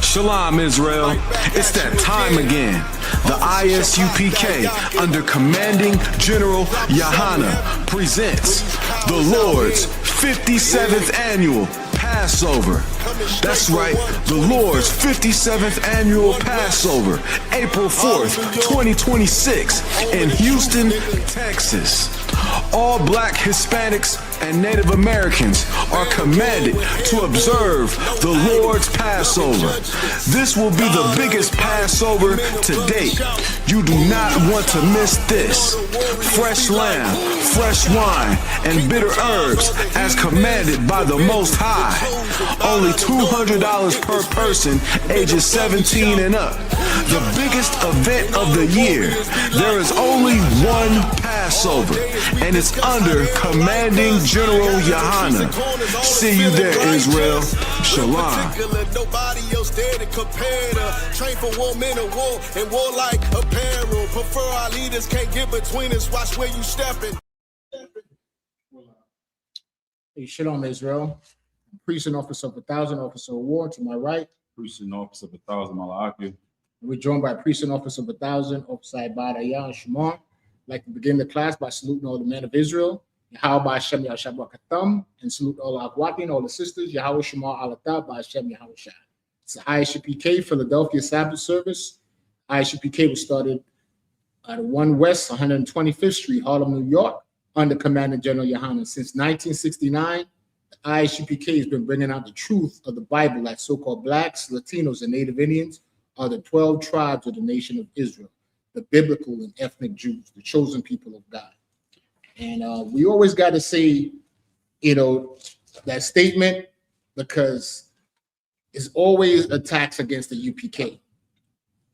Shalom, Israel. It's that time again. The I.S.U.P.K. under Commanding General YAHANNA presents the Lord's 57th Annual Passover. That's right, the Lord's 57th Annual Passover, April 4th, 2026 in Houston, Texas. All Black, Hispanics, and Native Americans are commanded to observe the Lord's Passover. This will be the biggest Passover to date. You do not want to miss this. Fresh lamb, fresh wine, and bitter herbs as commanded by the Most High. Only $200 per person ages 17 and up. The biggest event of the year. There is only one Passover, and it's under Commanding General YAHANNA. See you there, Israel. Shalom. Nobody else there to compare to. Train for war, men of war, and warlike apparel. Prefer our leaders, can't get between us. Watch where you stepping. Hey, Shalom, Israel. Priest and officer of 1,000, officer of war to my right. Priest and officer of 1,000, I.S.U.P.K. We're joined by priest and officer of 1,000, officer Ibada and Shema. I'd like to begin the class by saluting all the men of Israel. Yahweh Hashem Yahshabakatham, and salute all our Akwati and all the sisters. Yahweh Shema Alatah by Hashem Yahweh Shah. It's the I.S.U.P.K. Philadelphia Sabbath service. I.S.U.P.K. was started at 1 West 125th Street, Harlem, New York, under Commanding General YAHANNA. Since 1969, the I.S.U.P.K. has been bringing out the truth of the Bible that so-called Blacks, Latinos, and Native Indians are the 12 tribes of the nation of Israel, the biblical and ethnic Jews, the chosen people of God. And we always got to say, that statement, because it's always attacks against the UPK.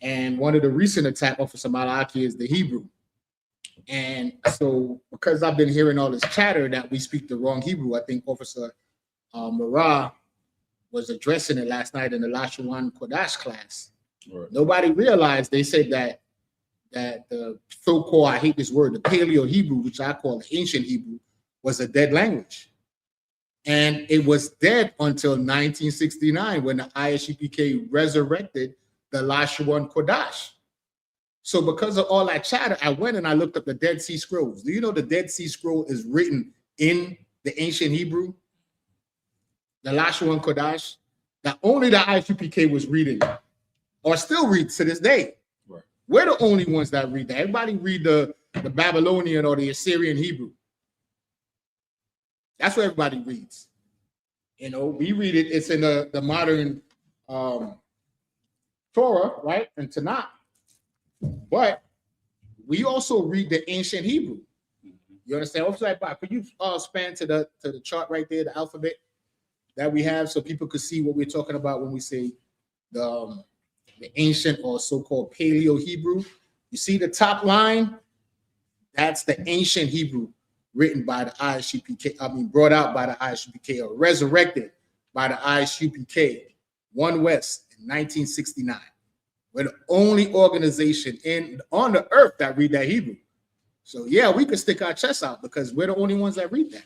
And one of the recent attack Officer Malaki is the Hebrew. And so because I've been hearing all this chatter that we speak the wrong Hebrew, I think Officer Marah was addressing it last night in the Lashawan Kodash class. Right. Nobody realized, they said that the so-called, I hate this word, the Paleo Hebrew, which I call the ancient Hebrew, was a dead language. And it was dead until 1969 when the I.S.U.P.K. resurrected the Lashawan Kodash. So because of all that chatter, I went and I looked up the Dead Sea Scrolls. Do you know the Dead Sea Scroll is written in the ancient Hebrew? The Lashawan Kodash, that only the I.S.U.P.K. was reading, or still reads to this day. Right. We're the only ones that read that. Everybody read the Babylonian or the Assyrian Hebrew. That's what everybody reads. We read it. It's in the modern Torah, right? And Tanakh. But we also read the ancient Hebrew. You understand? Also, could you span to the chart right there, the alphabet that we have, so people could see what we're talking about when we say the ancient or so-called Paleo Hebrew? You see the top line? That's the ancient Hebrew written by the I.S.U.P.K. Brought out by the I.S.U.P.K. or resurrected by the I.S.U.P.K. 1 West in 1969. We're the only organization on the earth that read that Hebrew. So yeah, we can stick our chests out because we're the only ones that read that.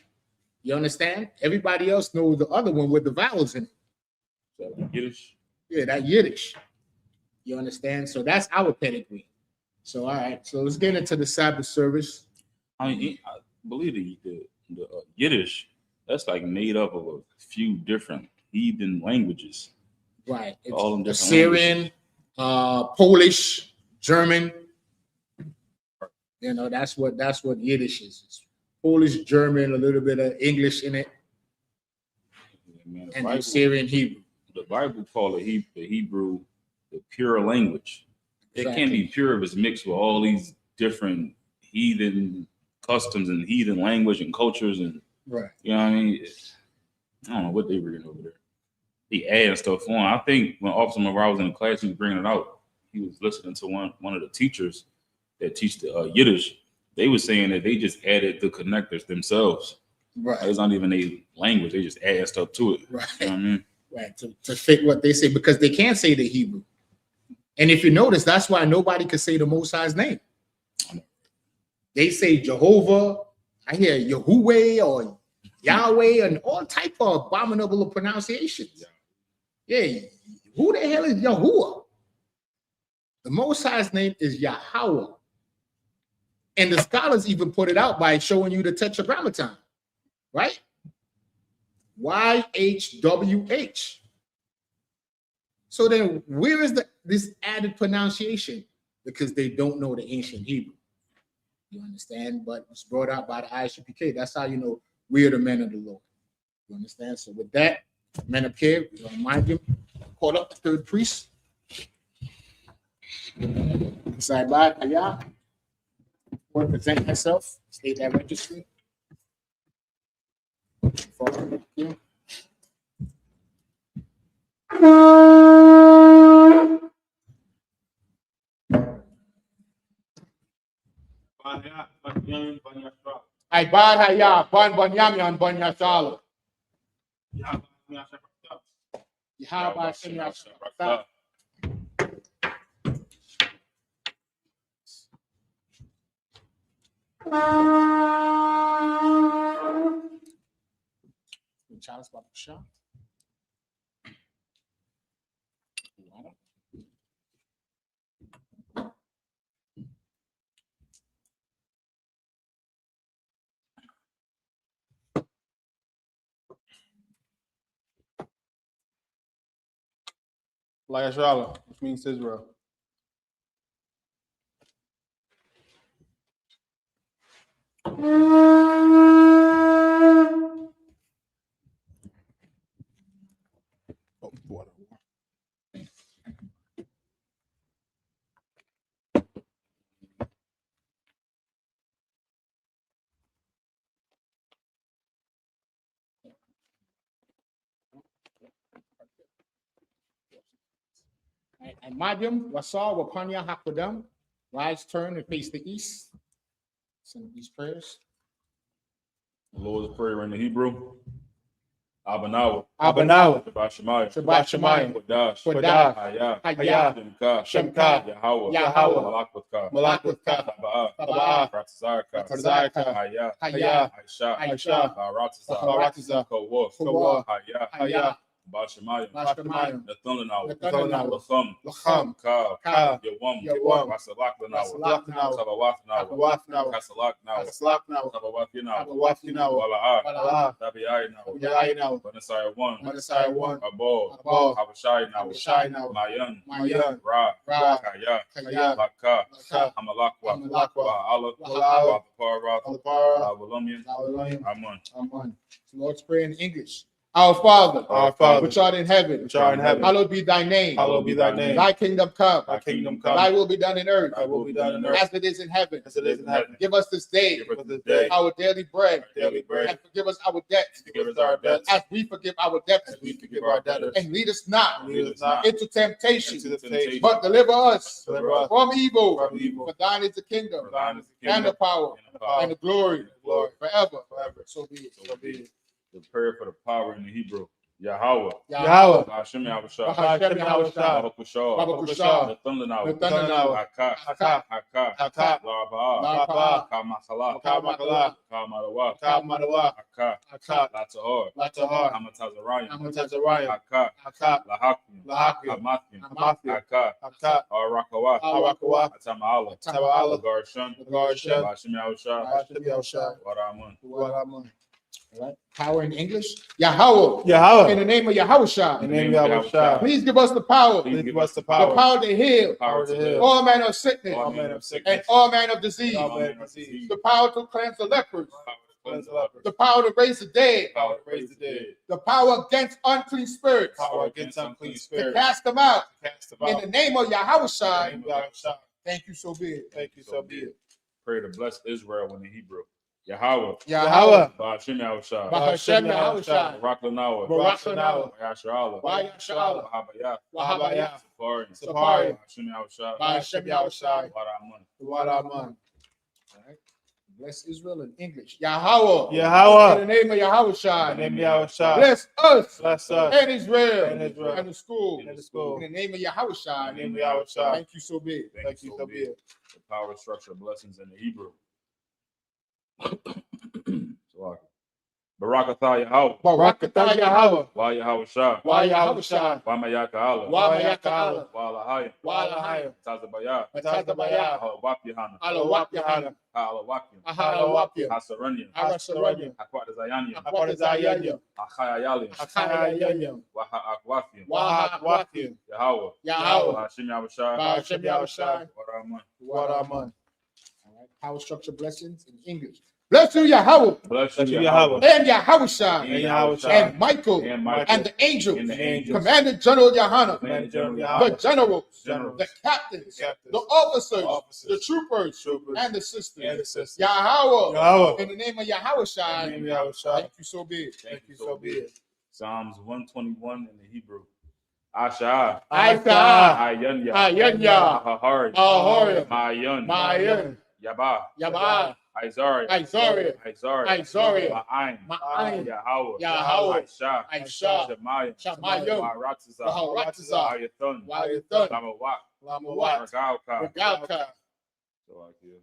You understand? Everybody else knows the other one with the vowels in it. So Yiddish? Yeah, that Yiddish. You understand? So that's our pedigree. So all right, so let's get into the Sabbath service. I believe the Yiddish, that's like made up of a few different heathen languages. Right. It's all them Assyrian, Polish, German. That's what Yiddish is. It's Polish, German, a little bit of English in it, and Bible, the Assyrian Hebrew. The Bible calls the Hebrew the pure language. Exactly. It can't be pure if it's mixed with all these different heathen customs and heathen language and cultures and right. You know what I mean? I don't know what they were reading over there. He added stuff on. I think when Officer Morale was in the class, he was bringing it out. He was listening to one of the teachers that teach the Yiddish. They were saying that they just added the connectors themselves. Right. It's not even a language. They just add stuff to it. Right. You know what I mean? Right. To fit what they say, because they can't say the Hebrew. And if you notice, that's why nobody could say the Most High's name. They say Jehovah. I hear Yahuwah or Yahweh and all type of abominable pronunciations. Yeah, who the hell is Yahuwah? The Most High's name is Yahweh. And the scholars even put it out by showing you the Tetragrammaton, right? YHWH. So then where is this added pronunciation? Because they don't know the ancient Hebrew. You understand? But it's brought out by the I.S.U.P.K. That's how you know we are the men of the Lord. You understand? So with that, men of care, we're going to remind you, call up the third priest. Sabbath, Ayah. Or present yourself, state that registry. I bad Hayah, Ban Banyamian Banya Shala. Yahweh Shem Yahshua. Charles Babusha. SHALAM, which means Israel. And Madium, Wasar, Wapanya, Hakodam, rise, turn, and face the east. Send these prayers. The Lord's Prayer in the Hebrew. Abanawa. Abanawa. Shabbat Shemayim. Shabbat Shemayim. Kodash. Kodash. Hayah. Hayah. Shemka. Shemka. Yahweh. Yahweh. Malakwaka. Malakwaka. Taba'ah. Taba'ah. Pratzarka. Pratzarka. Hayah. Hayah. Aisha. Aisha. Baratiza. Baratiza. Kowaf. Kowaf. Hayah. Hayah. Bashemayim. Bashemayim. Nathanawa. Nathanawa. Lacham. Lacham. Ka. Ka. Yawam. Yawam. Rasalakanawa. Rasalakanawa. Tabawafnawa. Akawafnawa. Kasalaknawa. Kaslaknawa. Tabawafinawa. Akawafinawa. Wala'ah. Wala'ah. Tabi'aynawa. Yainawa. Banasaya 1. Madasai 1. Abol. Abol. Habashaynawa. Abashaynawa. Mayan. Mayan. Ra. Ra. Kaya. Kaya. Laka. Laka. Hamalakwa. Hamalakwa. Wa'ala. Wa'ala. Wa'apara. Alpara. Walumian. Elohim. Amun. Amen. Lord's Prayer in English. Our Father, Our Father, which art in heaven, which art in heaven, hallowed be thy name. hallowed be thy name. Thy kingdom come. Thy kingdom come. Thy will be done in earth, Thy will be done in earth as it is in heaven. as it is in heaven. Give us this day Give us this day our daily bread, daily bread. and forgive us our debts, Forgive us our debts as we forgive our debtors. as we forgive our debtors. And lead us not And lead us not into temptation, into temptation, but deliver us deliver us from evil. from evil. For thine is the kingdom, For thine is the and the kingdom, power, and the power, and the glory, glory forever. forever. So be it. So be it. The prayer for the power in the Hebrew. Yahweh. Yahweh. Hashem Yahushua. Hashem Yahushua. Baba Kushah. Baba Kushah. Nathanawa. Nathanawa. Haka. Haka. Haka. Haka. La'aba'ah. La'aba'ah. Kamakala. Kamakala. Kamarawa. Kamadawa. Haka. Haka. Latahor. Latahar. Hamatazarayim. Amatazariah. Haka. Haka. Lahakim. Lahakim. Hamathim. Hamathim. Haka. Haka. Arakawa. Arakawa. Atama'ala. Taba'ala. Garshan. Garshan. Hashem Yahushua. Hashem Yahushua. Waramun. Waramun. All right. Power in English. Yahweh. Yahweh. In the name of Yahushua. In the name of Yahushua. Please give us the power. Please give us the The power. power to heal Power to heal. all manner of sickness All manner of sickness. and all manner of disease. All manner of disease. The power to cleanse the lepers. Cleanse the lepers. The power to raise the dead. Power to raise the dead. The power against unclean spirits. Power against unclean To spirits. cast them out. Cast them In out. the name of In the Yahushua. name of Yahushua. Thank you, so be it. Thank you, so be it. Pray to bless Israel in the Hebrew. Yahweh. Yahweh. Hashem Yahushua. Hashem Yahushua. Barak Lanawa. Barak Lanawa. Yasharala. Yasharala. Wahabaya. Wahabaya. Safari. Safari. Hashem Yahushua. Hashem Yahushua. Waramun. Waramun. All right. Bless Israel in English. Yahweh. Yahweh. In the name of Yahushua. In the name of Yahushua. Bless us. Bless us. And Israel. And Israel. And the school. In the school. In the name of Yahushua. In the name of Yahushua. Thank you, so be it. Thank you, so be it. The power, structure, blessings in the Hebrew. So, Barakatah Yahweh. Barakatah Yahweh. Wa Yahweh Shah. YAHANNA. Wa Mayaka Allah. YAHANNA. Wa Alahaya. YAHANNA. Tazabaya. Tazabaya. Wap Yahanna. YAHANNA. Ha'alawakim. YAHANNA. Hasaranya. Hasaranya. Hakwat Zayanya. Zayanya. Achayayali. Achayayali. Waha'akwafim. Waha'akwafim. Yahweh. Yahweh. Hashem Yahweh Shah. Hashem Yahweh Shah. Waraman. Waraman. All right. Power structure blessings in English. Bless you, Yahweh, Bless Bless you, you, Yahweh. Yahweh. and Yahushua, And And Yahweh Yahweh and Michael, And Michael. and the angels, And the angels. Commanded General Yahanna, Commanded General the Yahweh. generals, Generals. the captains, Captains. the officers, Officers. the troopers, Troopers. and the sisters. And the sisters. Yahweh, Yahweh. in the name of Yahushua, In the name of Yahweh Shah. thank you so big. Thank you, so be it. Psalms 121 in the Hebrew. Asha. I.S.U.P.K, Ayanya. Ayanya, Ahahari. Ahorim, Mayan. Mayan, Yabah. Yabah, Isaiah. Isaiah, Isaiah. Ma'ayin, Ma'ayin. Yahweh. Yahweh, Aisha. I.S.U.P.K, Shemaiah. Shamayim, Waratza. Waharatza, Ayathan. Wayathan, Lamawak. Lamawat, Ragalka. Regalka, So I give.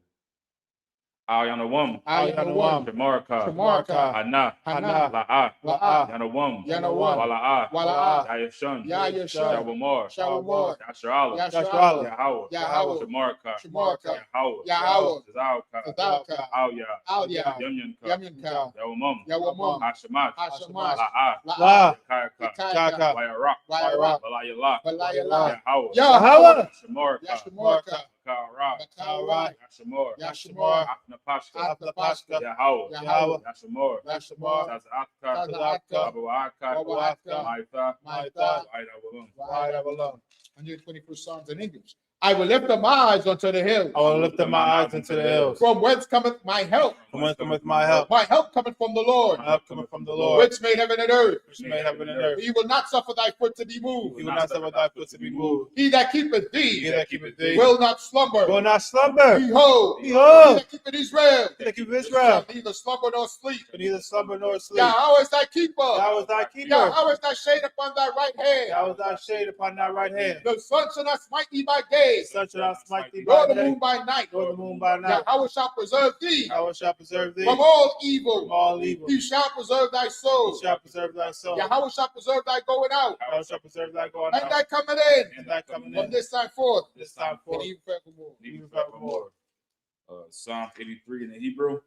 Ayanawam. Ayanawam, Shamarka. Shamarka, Hana. Hana, La'a. La'a, Yanawam. Yanawam, Wala'a. Wala'a, Yayashun. Yayashun, Shawamar. Shawamar, Yasharala. Yasharala, Yahweh. Yahweh, Shamarka. Shamarka, Yahweh. Yahweh, Zalka. Zadalka, Alya. Alya, Yamyanka. Yamyanka, Yawamam. Yawamam, Hashemat. Hashemash, La'a. La'a, Kayaka. Kayaka, Wayarak. Wayara, Walayala. Walayala, Yahweh. Yahweh, Shamarka. Yashamarka, Kara. Bakara, Yashamor. Yashamor, Apnapashka. Atapashka, Yahweh. Yahweh, Yashamor. Yashamor, Tazatka. Tazaatka, Abuaka. Wawatka, Maitha. Maitha, Waidawalum. Wa'adawallah. 121st Psalms in English. I will lift up my eyes unto the hills. I will lift up my eyes into the hills. From whence cometh my help? From whence cometh my help? My help cometh from the Lord, My help cometh from the Lord, which made heaven and earth. which made heaven and earth. He will not suffer thy foot to be moved. He will not suffer thy foot to be moved. He that keepeth He thee that keepeth thee will not slumber. will not slumber. Behold, he Behold, that keepeth Israel he that keepeth shall Israel neither slumber nor sleep. shall neither slumber nor sleep. Yahweh is thy keeper. Thou is thy keeper. Yahweh is thy shade upon thy right hand. Thou is thy shade upon thy right hand. The sun shall not smite thee by day, The sun shall not smite thee nor by the day, moon by night. nor the moon by night. Yahweh shall preserve thee Yahweh shall preserve thee from all from evil. all evil. He shall preserve thy He soul. shall preserve thy soul. Yahweh shall preserve thy going out Yahweh shall preserve thy going and out thy coming in and thy coming from in this time forth this time and forth, even forevermore. even forevermore. Psalm 83 in the Hebrew.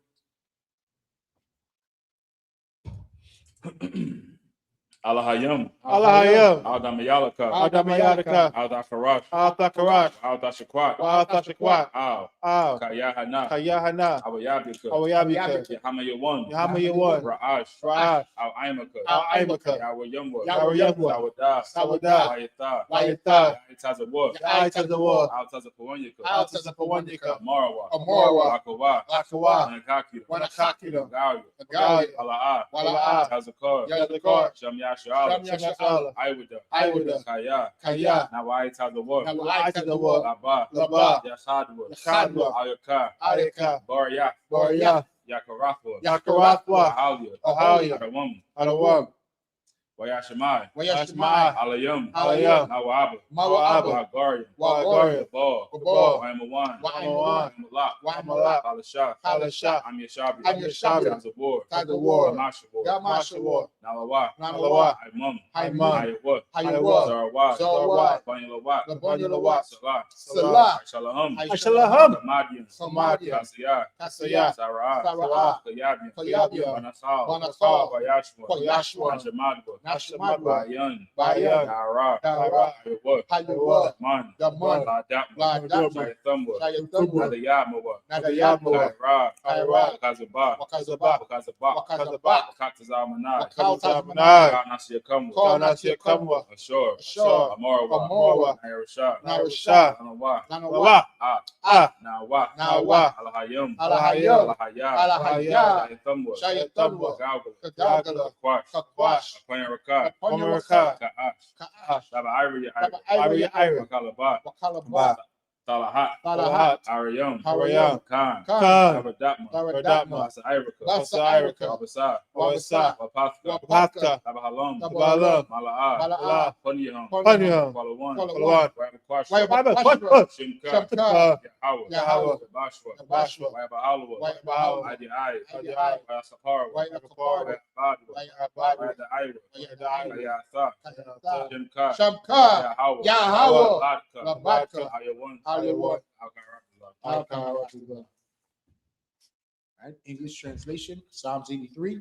Alahayim. Allahayim, Aldamayalaka. Adamayadaka, Aldakarash. Al-Thakarash, Aldashakwat. Al-Thashakwat, Al. Al, Kayahana. Kayahana, Awayabika. Awayabika, Yahamayawan. Yahamayawan, Ra'ash. Ra'ash, Al-Aimaka. Al-Aimaka, Yahweh Yahweh, Sawadah. Sawadah, Wayatha. Wayatha, Yahitazawah. Yahitazawah, Altazapawanyaka. Al-Tazapawanyaka, Amarawa. Amorwa, Wakawa. Lakawa, Wanakakira. Wanakakira, Galia. Galia, Ala'a. Wala'a, Tazakar. Yazakar, Shem Yashala. Shem Yashala, Iwada. Iwada, Kaya. Kaya, Nawai Tazawah. Wa'itazawah, Laba. Laba, Yashadwa. Yashadwa, Ayaka. Ayaka, Barya. Barya, Yakarathwa. Yakarathwa, Ahalia. Ahalia, Adawam. Adawam, Wayashemai. Wayashmai, Alayam. Alayam, Nawaba. Mawa'aba, Wagaria. Wagaria, Gabal. Gabal, Waimawan. Waimawan, Wamalak. Waimalak, Alashah. Alasha, I'm Yashabi. I'm Yashabi, Tazawar. Tazawar, Amashawar. Gamashawar, Nalawa. Nalawa, Imam. Haimam, Ayawat. Hayawah, Zarawat. Zawat, Banyalawat. Labanyalawat, Salah. Salah, Shalaham. Ashalaham, Samadian. Samadia, Kasiyah. Kasaya, Sarah. Sarah, Kayabian. Kayabian, Banasal. Banasal, Wayashwa. Koyashwa, Nashamadwa. Nashamadwa, Bayan. Bayan, Dara. Dara, Ayawat. Hayawah, Man. Yaman, Ladapma. Ladapma, Shayathumwa. Shayathumwa, Nadayamawa. Nadayamawa, Kaira. Kaira, Wakazabah. Wakazabah, Wakazabah. Wakazabah, Wakatazamanai. Kaltamanai, Kanasiyakamwa. Kalnasiyakamwa, Ashur. Ashur, Amorwa. Amorwa, Nairashah. Narashah, Anawa. Nanawa, Ah, Nawa. Nawa, Alahayim. Alahayim, Alahaya. Alahaya, Shayathumwa. Shayathumwa, Gagala. Kadagala, Kakwash. Kakwash, Apanyarakah. Apanyarakah, Ka'ash. Ka'ash, Shaba Iria. Ira, Ira, Wakalabah. Wakalabah, Talahat, Talahat, Arayam, Arayam, Khan, Khan, Abadatma, Abadatma, Basa Irika, Basa Irika, Wabasa, Wabasa, Wapathka, Wapaka, Tabahalam, Tabalam, Mala'a, Mala'a, Punyaham, Punyaham, Palawan, Palawan, Wabakwasha, Wabakwasha, Shimka, Shimka, Yahweh, Yahweh, Bashwa, Bashwa, Wabahalwa, Wabahalwa, Adi Ai, Adi Ai, Wasapara, Wayakapara, Wabadwa, Wayabadwa, Wada Ira, Wayadaira, Ayatha, Ayatha, Shimka, Shamka, Yahweh, Yahweh, Labadka, Labadka, Ayawan, Ayawan, Al-Karakula. Al-Karakula. Right, English translation, Psalms 83.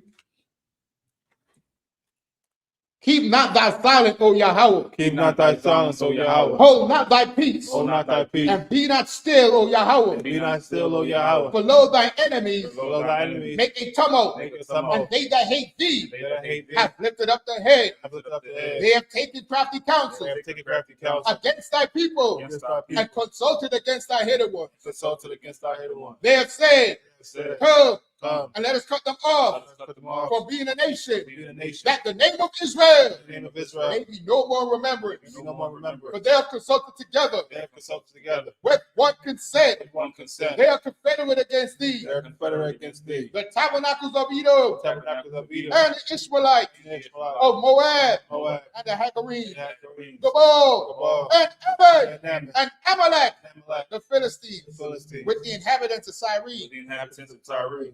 Keep not thy silence, O Yahweh. Keep not thy silence, O Yahweh. Hold not thy peace. Hold not thy peace. And be not still, O Yahweh. Be not still, O Yahweh. For lo, thy enemies Below thy enemies, make a tumult, make a and tumult. they that hate thee They that hate thee have lifted up the head. have lifted up the head. They have taken crafty counsel They have taken crafty counsel against thy people against thy people, and consulted against thy hidden ones. consulted against thy hidden one. They have said, Said, come come, and let us cut them let off us cut them off from being a nation, from being a nation. that the name of Israel In the name of Israel, may be no more remembrance. be no more remember. For they have consulted together They have consulted together with one consent. with one consent. They are confederate against thee. They are confederate against thee. The tabernacles of Edom Tabernacles of Edom, and the Israelite and the Israelites, of Moab Moab, and the Hagarene, and Hagarenes, Gabal Gabal, and Ammon and Ammon, and Amalek, and Amalek, the the Philistines, Philistines, with the inhabitants of with Cyrene. the inhabitants of Tyre.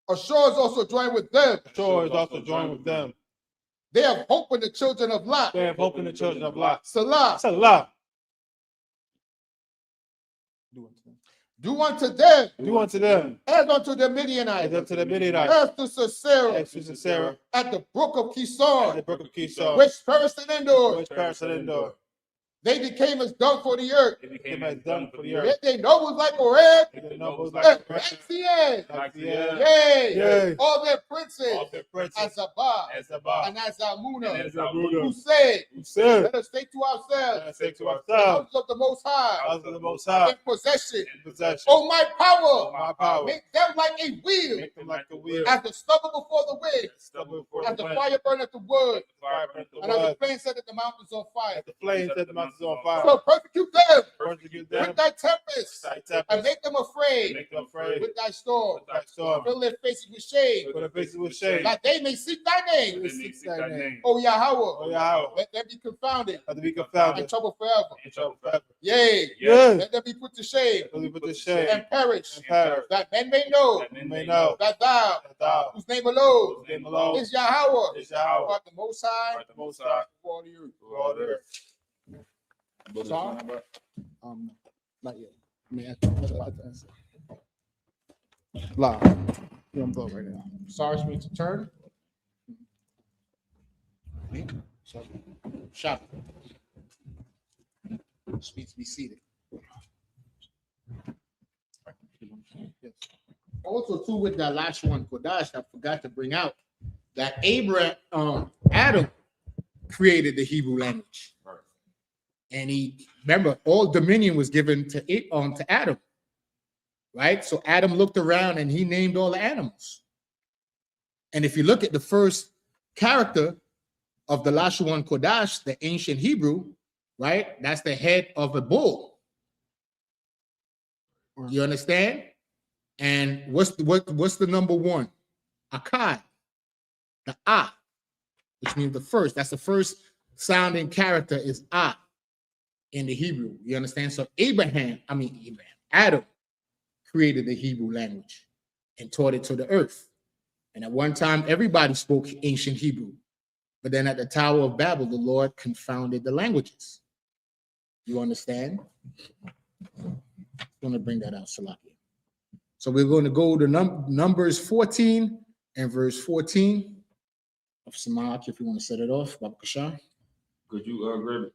Ashur is also joined with them. Shore is also joined with them. They have hope in the children of Lot. They have hope in the children of Lot. Salah. Salah. Do unto them Do unto them as unto the as Midianites, unto the Midianites, as to Sisera as to Sarah, at the brook of at the Kishon, brook of Kishon, which perished in Endor. which perished in Endor. They became as dung for the earth. It Came as dung for the Yet earth. they know was like a red, They know it was and like Axian. like the air. Yea, Yea. all their princes, All the princes, Azabah as above, and Azamuna, and Zabuna, who said, who said, let us take to ourselves let us say to the ourselves, houses of the Most High house of the Most High, in possession. in possession, Oh, my power, my power, make them like a wheel, make them like the wheel, as the stubble before the wind, stubble before as the the wind, fire burneth the wood, fire burnt the and as the wood, flame set the mountains on fire. the flames set the mountains on fire. So persecute them Persecute them with thy tempest, thy and tempest, make them afraid make them afraid with thy storm. with thy storm, Fill their faces with shame, for the faces with shame, that they may seek thy name. they seek thy name. O Yahweh, O Yahweh, let them be confounded let them be and confounded troubled forever. and troubled forever. Yea, Yea, let them be put to shame let them be put to shame and perish, and perish, that men may know that men may know that thou, that thou, whose name alone whose name alone is Yahweh, is Yahweh, art the Most High art the Most High, of all the earth. through all the earth. Sorry? Not yet. I mean, live. Yeah, I'm going right now. Sorry, for me to turn. So, shop. Speak to be seated. Yes. Also, too, with that last one, Kodash, I forgot to bring out that Adam created the Hebrew language. Right. And he, remember, all dominion was given to Adam, right? So Adam looked around and he named all the animals. And if you look at the first character of the Lashuan Kodash, the ancient Hebrew, right? That's the head of a bull. You understand? And what's the number one? Akkad, the Ah, which means the first. That's the first sounding character is Ah in the Hebrew. You understand? So Adam created the Hebrew language and taught it to the earth. And at one time, everybody spoke ancient Hebrew. But then at the Tower of Babel, the Lord confounded the languages. You understand? I'm going to bring that out, Salakia. So we're going to go to Numbers 14 and verse 14 of Samak, if you want to set it off. Baba Kashan. Could you grab it?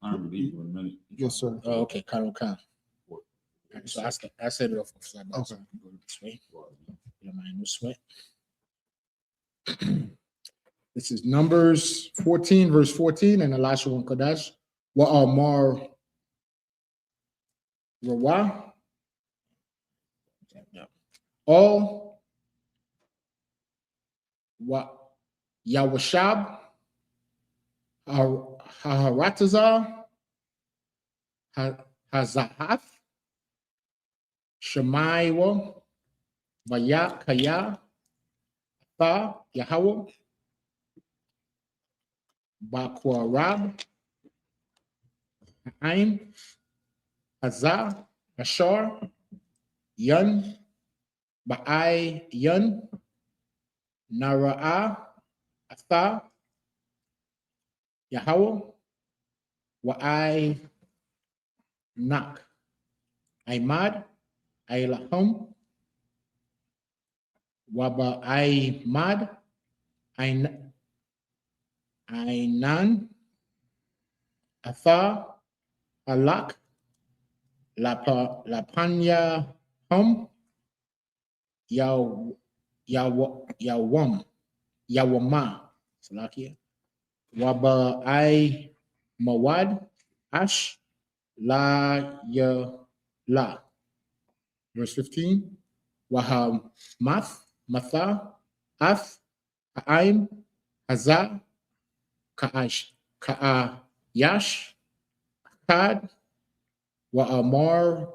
I'm leave for a minute. Yes, sir. Oh, okay, Khan. So I set it off. Okay. So I can go this way. You don't mind, no sweat. This is Numbers 14, verse 14, and Elisha and Kodash. Mar Rawa. All Yawashab Haharatazar Hazahath, Shemaiwa, Bayakaya, Tha, Yahweh, Bakwarab, Aim, Hazah, Ashar, Yun, Ba'ai, Yun, Nara'ah, Atha, Yahweh, Wa'ai, Nak, Aimad, Ailahum, Waba Aimad, Ainan, Atha, Alak, Lapanya Hum, Yawam, Yawama, Salakia, Waba I Mawad, Ash, La La. Verse 15, Wahamath, Matha, Ath, Ha'aim, Hazah, Ka'ayash, Kad, Wa'amar,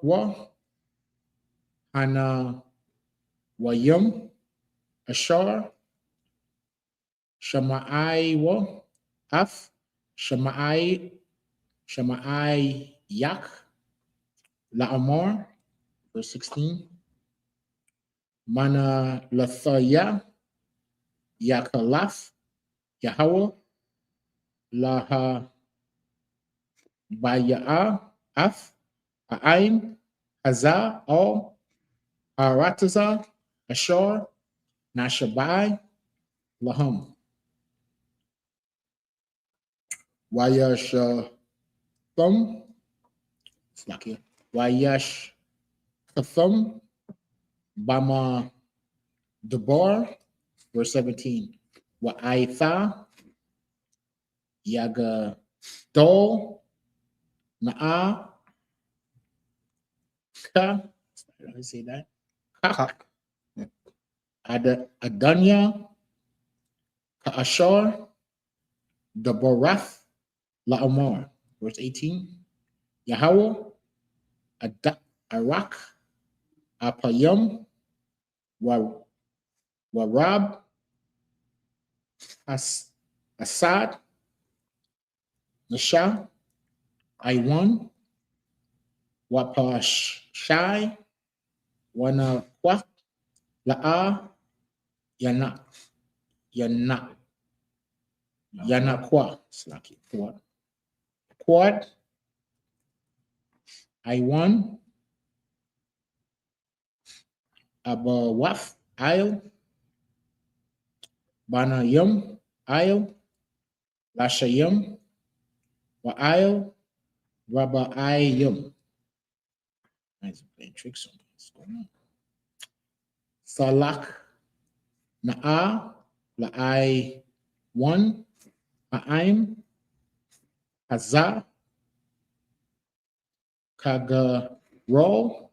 Hana, Wayum, Ashar, Shama'ai, Af, Shama'ai, Yak, La'amar, verse 16, Mana Lathaya, Yakalaf, Yahweh, Laha Baya'a, Af, Ha'aim, Hazah, Al, Arataza, Ashar, Nashabai, Lahum. Wayash Thum, Slakia, Wayash Thum, Bama Debar, verse 17. Wa'aitha, Yaga Dol, Na'a, Ka, how do I say that? Kak, Adanya, Ka'ashar, Deborath, La'amar, verse 18. Yahweh, Arak, Apayam, Warab, Asad, Nasha, Iwan, Wapashai, Wanaqua, La'a, Yanaqua, Slaki, Quad, Iwan, Abawaf, Isle, Banayum, Isle, Lashayum, Wa'il, Raba'ayum. Nice playing tricks on what's going on. Salak, Na'a, La'ai, 1, Ha'aim, Hazah, Kagarol,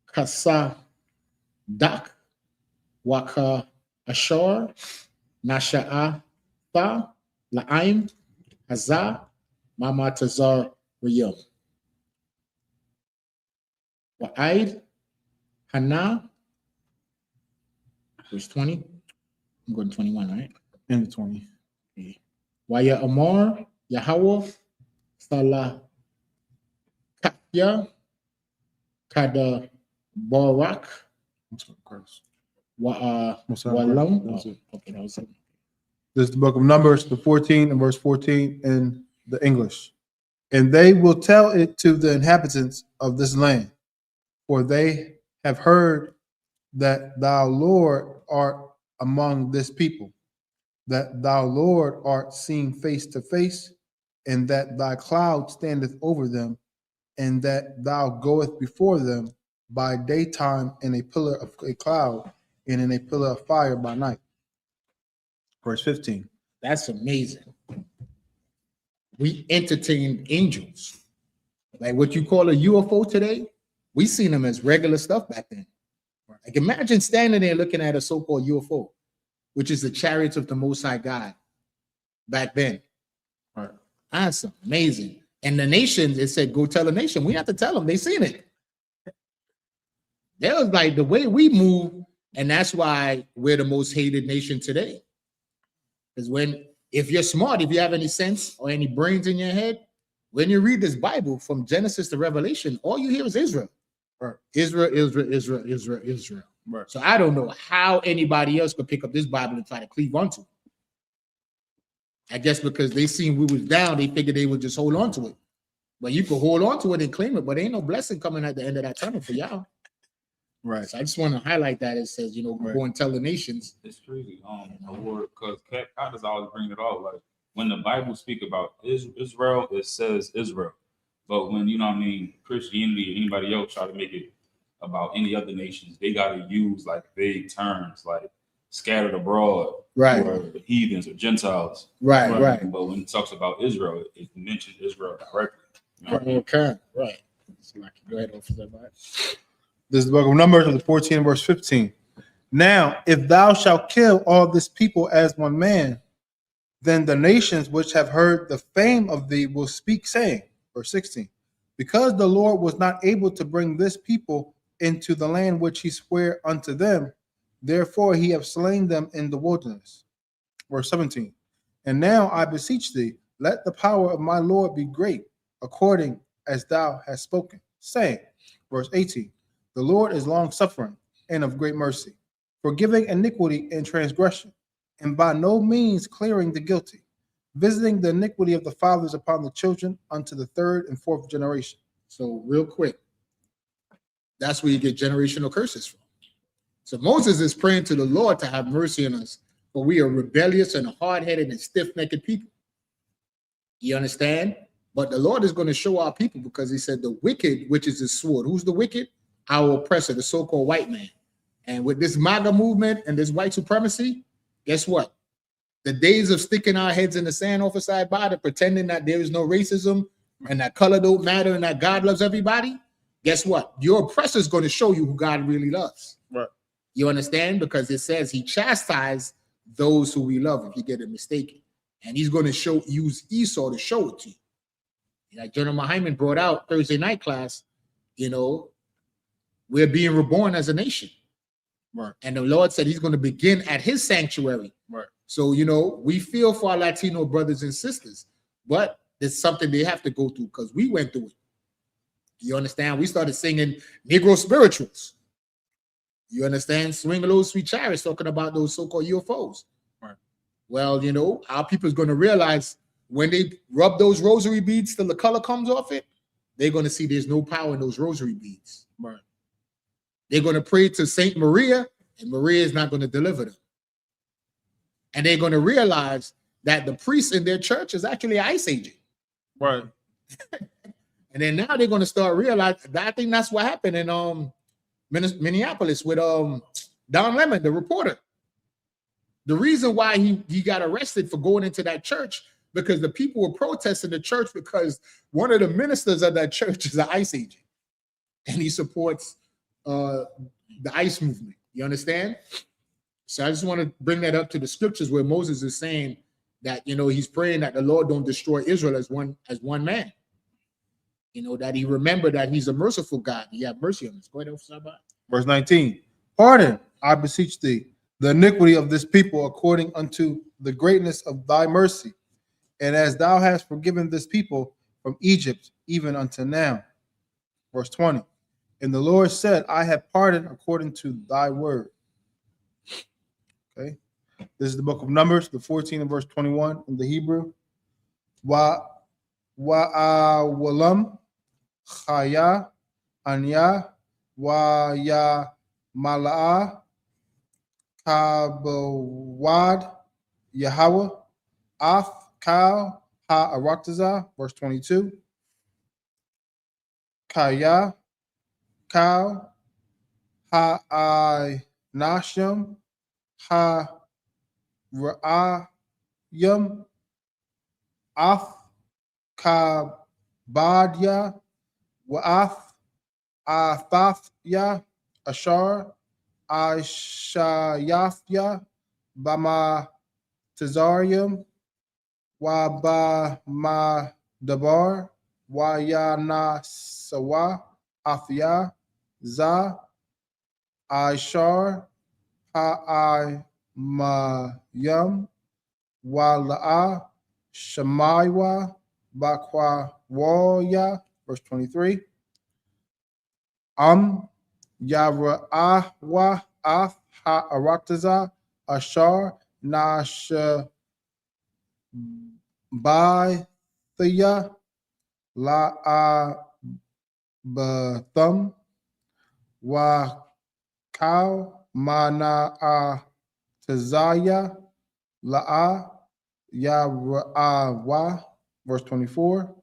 Kasa, Dak, Waka, Ashar, Nasha'a, Tha, La'aim, Hazah, Mama Tazar, Riyum. Wa'id, Hana, verse 20. I'm going to 21, right? In the 20. Okay. Waya Amar, Yahweh, Salah, Katya, Kada, Barak, Walam. That's it. Okay, that was it. This is the book of Numbers, the 14 and verse 14 in the English. And they will tell it to the inhabitants of this land, for they have heard that thou, Lord, art among this people, that thou, Lord, art seen face to face, and that thy cloud standeth over them, and that thou goest before them by daytime in a pillar of a cloud, and in a pillar of fire by night. Verse 15. That's amazing. We entertained angels. Like what you call a UFO today, we seen them as regular stuff back then. Like imagine standing there looking at a so-called UFO, which is the chariots of the Most High God back then. That's amazing. And the nations, it said, go tell the nation. We have to tell them. They seen it. That was like the way we move, and that's why we're the most hated nation today. Because if you're smart, if you have any sense or any brains in your head, when you read this Bible from Genesis to Revelation, all you hear is Israel. Right. Israel, Israel, Israel, Israel, Israel. Right. So I don't know how anybody else could pick up this Bible and try to cleave onto it. I guess because they seen we was down, they figured they would just hold on to it. But you could hold on to it and claim it, but ain't no blessing coming at the end of that tunnel for y'all. Right. So I just want to highlight that. It says, go and tell the nations. It's crazy. Because Cat is always bringing it all. Like when the Bible speak about Israel, it says Israel. But when Christianity or anybody else try to make it about any other nations, they got to use like vague terms like scattered abroad, right, or heathens or Gentiles, right. But when it talks about Israel, it mentions Israel directly. Okay, right. Go ahead, officer. This is the book of Numbers, of the 14, verse 15. Now, if thou shalt kill all this people as one man, then the nations which have heard the fame of thee will speak, saying, verse 16, because the Lord was not able to bring this people into the land which he sware unto them, therefore he have slain them in the wilderness. Verse 17, and now I beseech thee, let the power of my Lord be great, according as thou hast spoken, saying, verse 18, the Lord is long-suffering and of great mercy, forgiving iniquity and transgression, and by no means clearing the guilty, visiting the iniquity of the fathers upon the children unto the third and fourth generation. So real quick, that's where you get generational curses from. So Moses is praying to the Lord to have mercy on us, for we are rebellious and hard-headed and stiff-necked people. You understand? But the Lord is going to show our people, because he said the wicked, which is his sword. Who's the wicked? Our oppressor, the so-called white man. And with this MAGA movement and this white supremacy, guess what? The days of sticking our heads in the sand off a side body, pretending that there is no racism and that color don't matter and that God loves everybody, guess what? Your oppressor is going to show you who God really loves. Right. You understand? Because it says he chastised those who we love if you get it mistaken. And he's going to use Esau to show it to you. Like General Hyman brought out Thursday night class, we're being reborn as a nation. Right. And the Lord said he's going to begin at his sanctuary. Right. So, we feel for our Latino brothers and sisters, but it's something they have to go through because we went through it. You understand? We started singing Negro spirituals. You understand? Swing a little sweet chariots, talking about those so-called UFOs. Right. Well, our people is going to realize when they rub those rosary beads till the color comes off it, they're going to see there's no power in those rosary beads. Right. They're going to pray to Saint Maria, and Maria is not going to deliver them. And they're going to realize that the priest in their church is actually an ICE agent. Right. And then now they're going to start realizing that. I think that's what happened in Minneapolis with Don Lemon, the reporter. The reason why he got arrested for going into that church, because the people were protesting the church because one of the ministers of that church is an ICE agent. And he supports the ICE movement. You understand? So I just want to bring that up to the scriptures where Moses is saying that, he's praying that the Lord don't destroy Israel as one man. That he remembered that he's a merciful God. He have mercy on us. Go ahead, Sabbath. Verse 19, pardon, I beseech thee, the iniquity of this people according unto the greatness of thy mercy, and as thou hast forgiven this people from Egypt even unto now. Verse 20, and the Lord said, I have pardoned according to thy word. Okay, this is the book of Numbers, the 14 and verse 21 in the Hebrew. Wa'awalam chaya anya wa ya mala'a kabawad Yahweh af kal ha araktaza. Verse 22. Kaya kal ha I nasham ha ra'ayam af kabadya wa'af athafya ashar Ishayafya Bama Tazarium Wabama Dabar YAHANNA Sawa Afia Za Ishar Ha'i Mayam Wala'a Shemaiwa Bakwa Waya, verse 23. Yara'ahwa Af Ha'arataza Ashar Nasha Bathia La'a Bathum Wa Kau Mana'a Tazaya La'a Yara'awa, verse 24.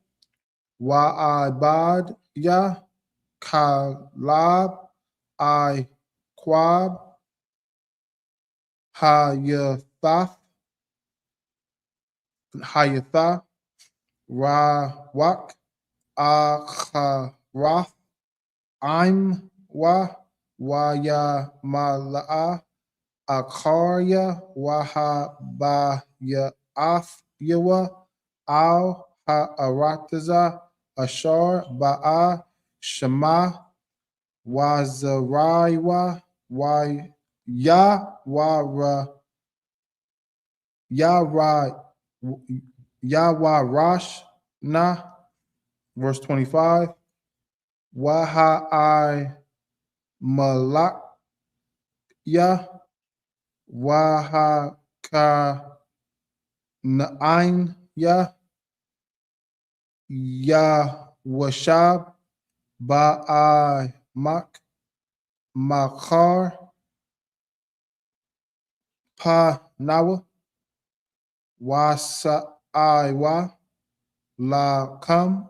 Wa'abad Ya Kalab I Quab Hayatha Rawak Acharath Im Waya Mala'a Akarya Wahabaya Afyawa Al Ha'arataza Ashar Ba'a Shema Wazaraiwa Yawarash Na, verse 25. Waha'i Malak Ya Wahaka Na'in Ya Washab Ba'i Mak Makar Pa Nawa Wasaiwa La Kam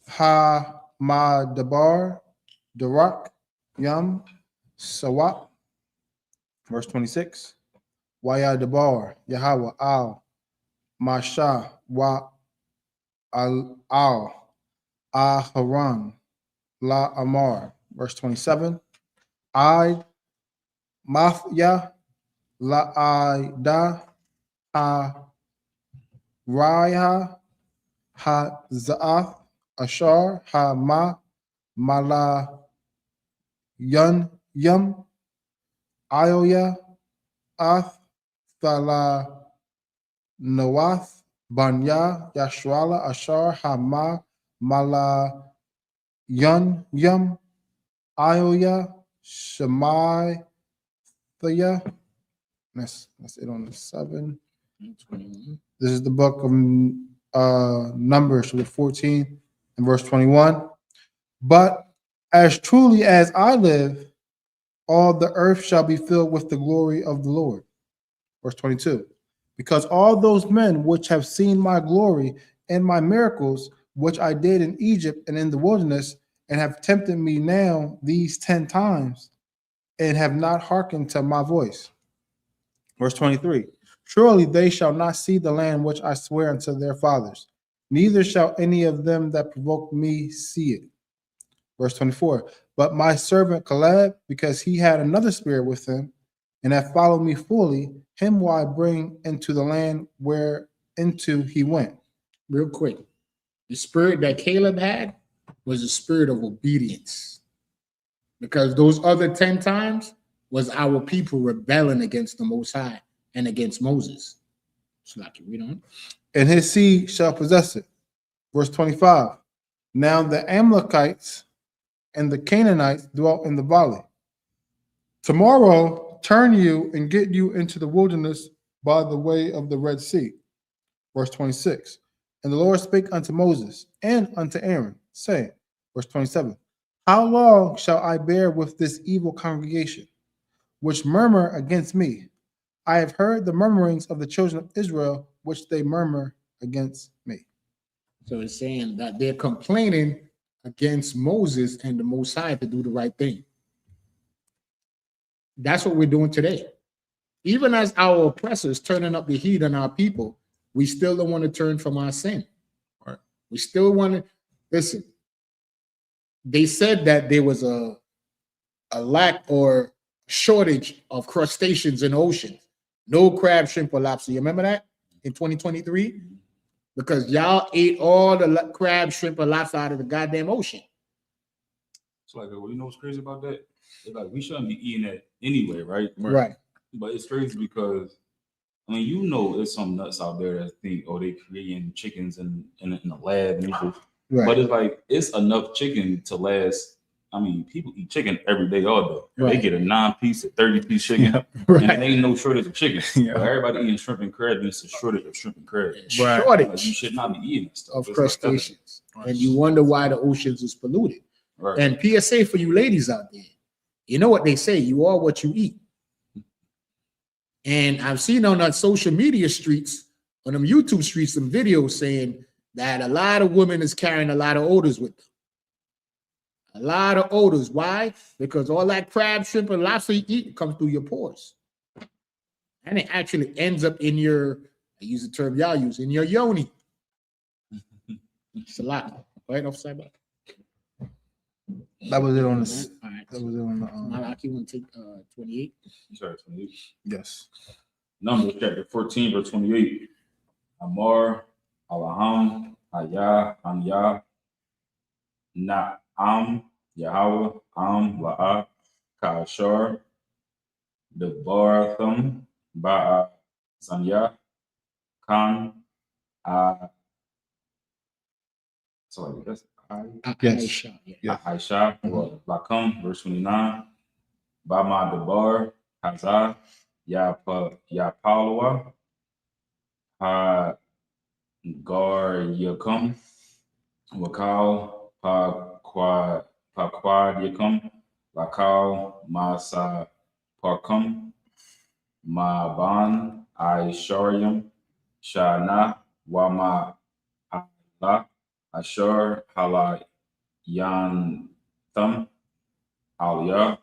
Ha Madabar Darak Yam Sawat, verse 26. Waya Dabar Yahweh Al Masha Wa Al Aharon La Amar, verse 27. I Mafya La Ida Ha Raya Ha Za'ath Ashar Ha Mala Yun Yum Ioya Ath Thala Nawath Banya Yashwala Ashar Hama Mala Yun Yum Ioya Shemai Thaya. That's it on the 7. This is the book of Numbers, with 14 and verse 21. But as truly as I live, all the earth shall be filled with the glory of the Lord. Verse 22. Because all those men which have seen my glory and my miracles, which I did in Egypt and in the wilderness, and have tempted me now these 10 times, and have not hearkened to my voice. Verse 23. Surely they shall not see the land which I swear unto their fathers, neither shall any of them that provoke me see it. Verse 24. But my servant Caleb, because he had another spirit with him, and have followed me fully, him will I bring into the land whereinto he went. Real quick, the spirit that Caleb had was a spirit of obedience, because those other 10 times was our people rebelling against the Most High and against Moses. So I can read on. And his seed shall possess it. Verse 25. Now the Amalekites and the Canaanites dwelt in the valley. Tomorrow turn you and get you into the wilderness by the way of the Red Sea. Verse 26. And the Lord spake unto Moses and unto Aaron, saying, verse 27, how long shall I bear with this evil congregation, which murmur against me? I have heard the murmurings of the children of Israel, which they murmur against me. So it's saying that they're complaining against Moses and the Most High to do the right thing. That's what we're doing today. Even as our oppressors turning up the heat on our people, we still don't want to turn from our sin. Right. We still want to listen. They said that there was a lack or shortage of crustaceans in oceans. No crab, shrimp, or lobster. You remember that in 2023? because y'all ate all the crab, shrimp, and lobster out of the goddamn ocean. It's like, well, you know what's crazy about that? It's like we shouldn't be eating that anyway, right? Right. But it's crazy because I mean, you know, there's some nuts out there that think, oh, they creating chickens in the lab, and shit. Right. But it's like it's enough chicken to last. I mean, people eat chicken every day, all day. Right. They get a 9-piece, a 30-piece chicken, Right. and there ain't no shortage of chicken. Yeah. But everybody eating shrimp and crab, and it's a shortage of shrimp and crab. Right. Shortage Like, you should not be eating that stuff. of It's like crustaceans, Right. and you wonder why the oceans is polluted. right. And PSA for you ladies out there, you know what they say: you are what you eat. And I've seen on that social media streets, on them YouTube streets, some videos saying that a lot of women is carrying a lot of odors with them. A lot of odors. Why? Because all that crab, shrimp, and lobster you eat comes through your pores. And it actually ends up in your, I use the term y'all use, in your yoni. It's a lot. Right off side back. That was it on the. All right. That was it on the. Malaki want to take 28. Sorry, 28. Yes. Numbers chapter 14, verse 28. Amar, Alaham, Ayah, Anya, Na'am, Yahweh, La'a, Ka'ashar, Debaratham, Ba'a, Zanya, Khan, sorry, that's Yes. Aisha, yeah. Yeah. Aisha, Lakam, verse 29. Bama Debar, Hazah, Yapalawa, Ha Gar Yakum, Wakal, Pa Quad Yakum, Lakal, Masa Parkum, Ma Ban, I Shariam, Shana, Wama Allah, Ashur, Hala Yan Thum, Aliyah.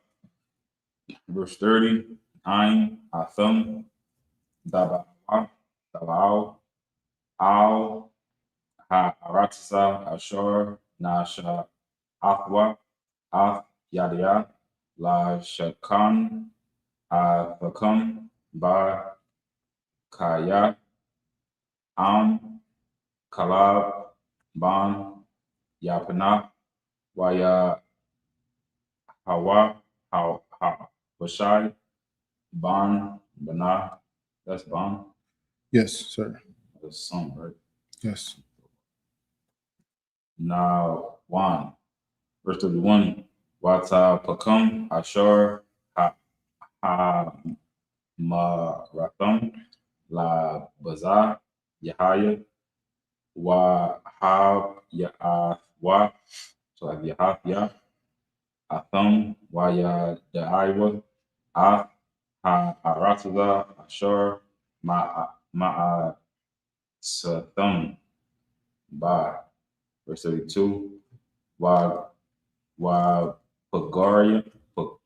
Verse 30, Ain, Athum, Daba'al, Al, Ha'aratza, Ashur, Nasha, Athwa, Ath, Yadia, La Shakan, Athakam, Ba, Kaya, Kalab, Ban, Yapana, Waya, Hawa, Bashai, Ban, Bana, that's Ban. Yes, sir. That's some, right? Yes. Now, Wan, verse 31, Wata Pakam, Ashur, Maratham, La Baza, Yahaya, Wahab, Ya'athwa, so like Yahafya, Atham, Waya Daiwa, Ath, Arataza, Ashur, Ma'a Satham, Ba, verse 32, Wa Pagariacum,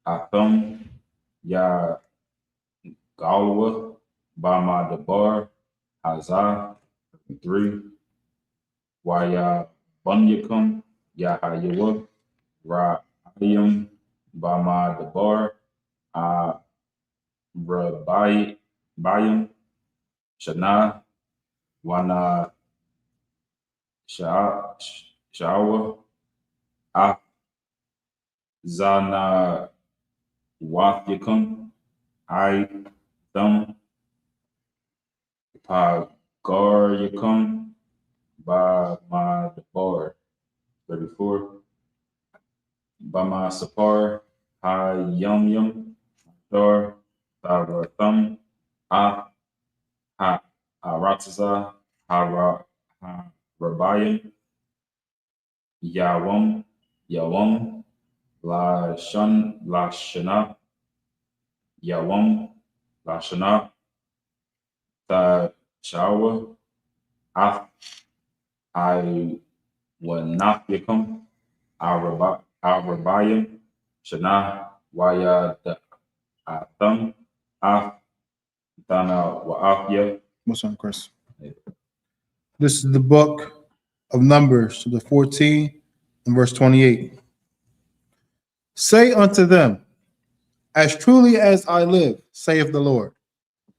Atham, Ya Galwa, Bama Debar, Hazah, 3, Waya Bunyacum, Yahayawa, Ra'ayim, Bama Debar, Rabayim, Shana, Wana Sha'awa, Zana Wathyakum, I Thum, Pagaryakum, Bama Debar, 34, Bama Sapar, Ha Yum Yum, Dor, Thum, Ha Arataza, Rabayim, Yawam, La Shana, Yawam, La Shana, Ta Shawa, I Wanafyakum, Arabayim, Shana, Waya Atham, Dana Wa'afya. What's on, Chris? This is the book of Numbers, the 14 and verse 28. Say unto them, as truly as I live, saith the Lord,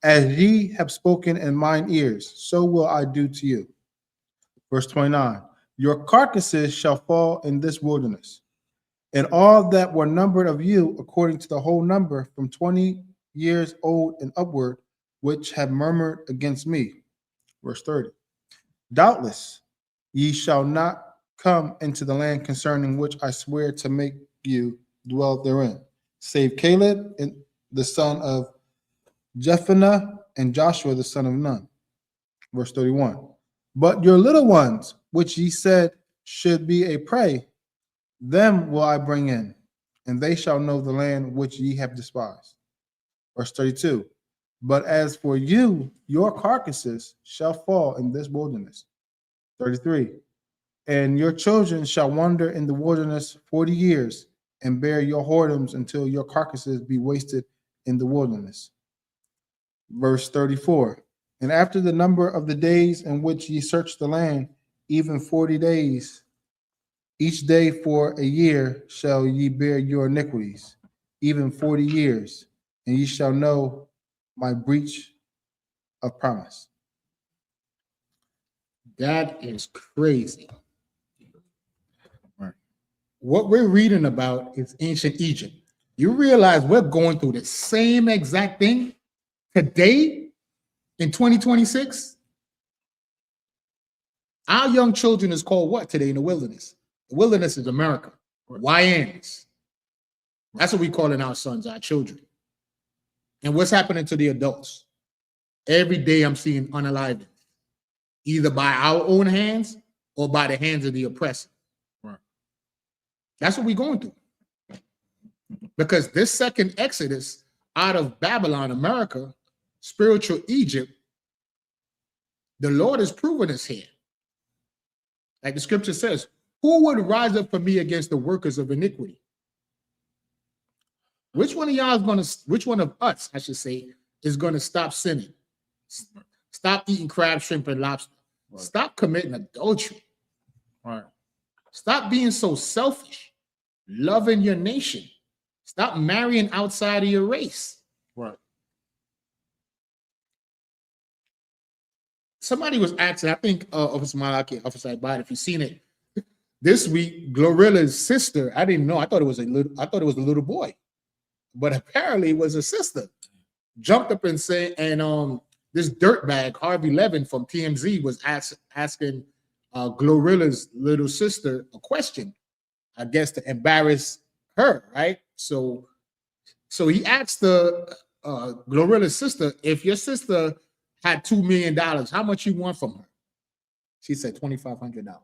As ye have spoken in mine ears, so will I do to you. Verse 29. Your carcasses shall fall in this wilderness, and all that were numbered of you, according to the whole number, from 20 years old and upward, which have murmured against me. Verse 30. Doubtless ye shall not come into the land concerning which I swear to make you dwell therein, save Caleb and the son of Jephunneh and Joshua the son of Nun. Verse 31. But your little ones, which ye said should be a prey, them will I bring in, and they shall know the land which ye have despised. Verse 32. But as for you, your carcasses shall fall in this wilderness. 33. And your children shall wander in the wilderness 40 years, and bear your whoredoms until your carcasses be wasted in the wilderness. Verse 34. And after the number of the days in which ye search the land, even 40 days, each day for a year shall ye bear your iniquities, even 40 years, and ye shall know my breach of promise. That is crazy. Right. What we're reading about is ancient Egypt. You realize we're going through the same exact thing today in 2026? Our young children is called what today in the wilderness? The wilderness is America. YNs. That's what we calling our sons, our children. And what's happening to the adults? Every day I'm seeing unaliving, either by our own hands or by the hands of the oppressor. Right. That's what we're going through. Because this second exodus out of Babylon, America, spiritual Egypt, the Lord has proven us here. Like the scripture says, who would rise up for me against the workers of iniquity? Which one of y'all is going to, which one of us, I should say, is going to stop sinning? Stop eating crab, shrimp, and lobster. Right. Stop committing adultery. Right. Stop being so selfish, loving your nation. Stop marrying outside of your race. Right. Somebody was asking, I think Officer Malaki, Officer Ibad, if you've seen it this week, Glorilla's sister, I didn't know, I thought it was a little boy, but apparently it was a sister, jumped up and said, and this dirtbag, Harvey Levin from TMZ, was asking Glorilla's little sister a question, I guess to embarrass her, right? So he asked the Glorilla's sister, if your sister had $2 million, how much you want from her? She said $2,500.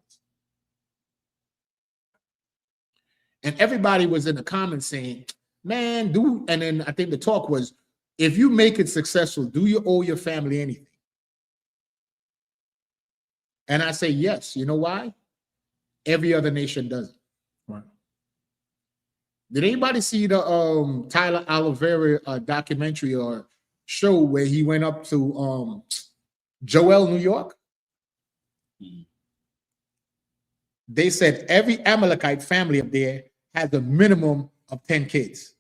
And everybody was in the comments saying, man, dude. And then I think the talk was, if you make it successful, do you owe your family anything? And I say, yes. You know why? Every other nation does it. Right. Did anybody see the Tyler Oliveira documentary or show where he went up to Joel, New York? Mm-hmm. They said every Amalekite family up there has a minimum of 10 kids.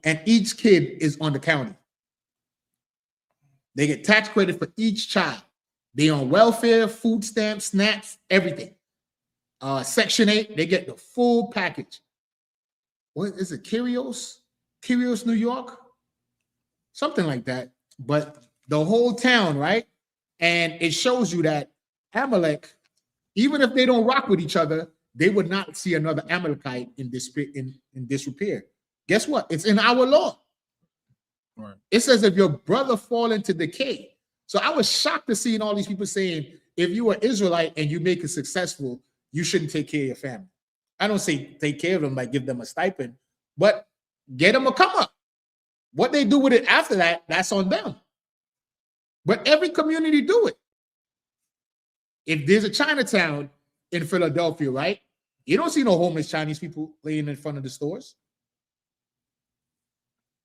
And each kid is on the county. They get tax credit for each child. They on welfare, food stamps, SNAPs, everything. Section 8, they get the full package. What is it, Kyrios? Kyrios, New York? Something like that. But the whole town, right? And it shows you that Amalek, even if they don't rock with each other, they would not see another Amalekite in disrepair. Guess what? It's in our law. Right. It says if your brother fall into decay. So I was shocked to seeing all these people saying, if you are Israelite and you make it successful, you shouldn't take care of your family. I don't say take care of them by give them a stipend, but get them a come up. What they do with it after that, that's on them. But every community do it. If there's a Chinatown in Philadelphia, right? You don't see no homeless Chinese people laying in front of the stores.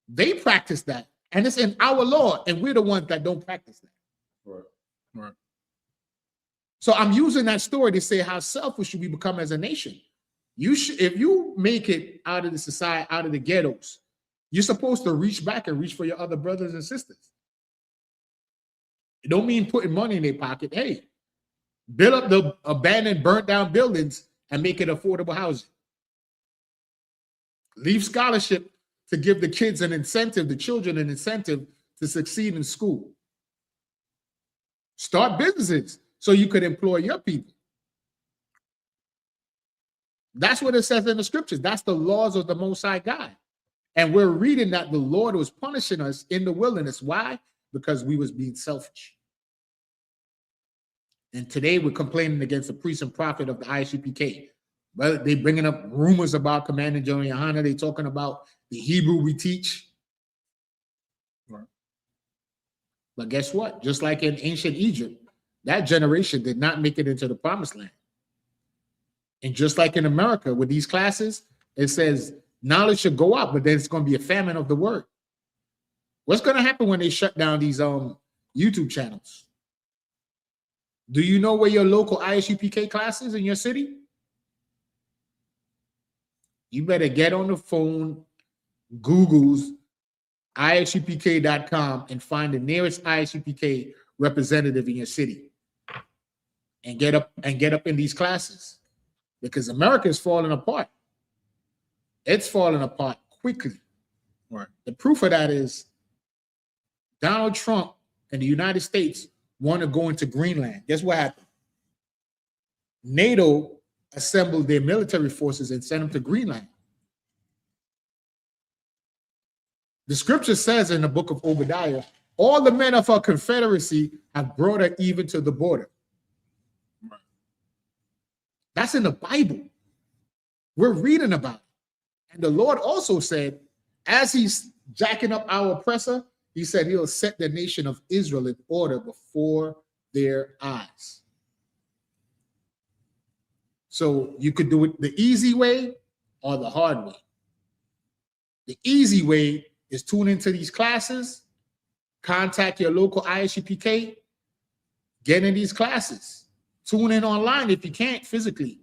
They practice that. And it's in our law, and we're the ones that don't practice that. Right. Right. So I'm using that story to say how selfish we become as a nation. You should, if you make it out of the society, out of the ghettos, you're supposed to reach back and reach for your other brothers and sisters. It don't mean putting money in their pocket. Hey, build up the abandoned, burnt down buildings and make it affordable housing. Leave scholarship to give the kids an incentive, the children an incentive to succeed in school. Start businesses so you could employ your people. That's what it says in the scriptures. That's the laws of the Most High God. And we're reading that the Lord was punishing us in the wilderness. Why? Because we was being selfish. And today we're complaining against the priest and prophet of the I.S.U.P.K. Well, they bringing up rumors about Commanding General YAHANNA. They talking about the Hebrew we teach. Right. But guess what? Just like in ancient Egypt, that generation did not make it into the promised land. And just like in America with these classes, it says knowledge should go up, but then it's going to be a famine of the word. What's going to happen when they shut down these YouTube channels? Do you know where your local I.S.U.P.K class is in your city? You better get on the phone, Google's ISUPK.com and find the nearest I.S.U.P.K representative in your city and get up in these classes, because America is falling apart. It's falling apart quickly. Right. The proof of that is Donald Trump and the United States want to go into Greenland. Guess what happened? NATO assembled their military forces and sent them to Greenland. The scripture says in the book of Obadiah, all the men of our confederacy have brought her even to the border. That's in the Bible. We're reading about it. And the Lord also said, as he's jacking up our oppressor, he said he'll set the nation of Israel in order before their eyes. So you could do it the easy way or the hard way. The easy way is tune into these classes, contact your local I.S.U.P.K, get in these classes. Tune in online if you can't physically.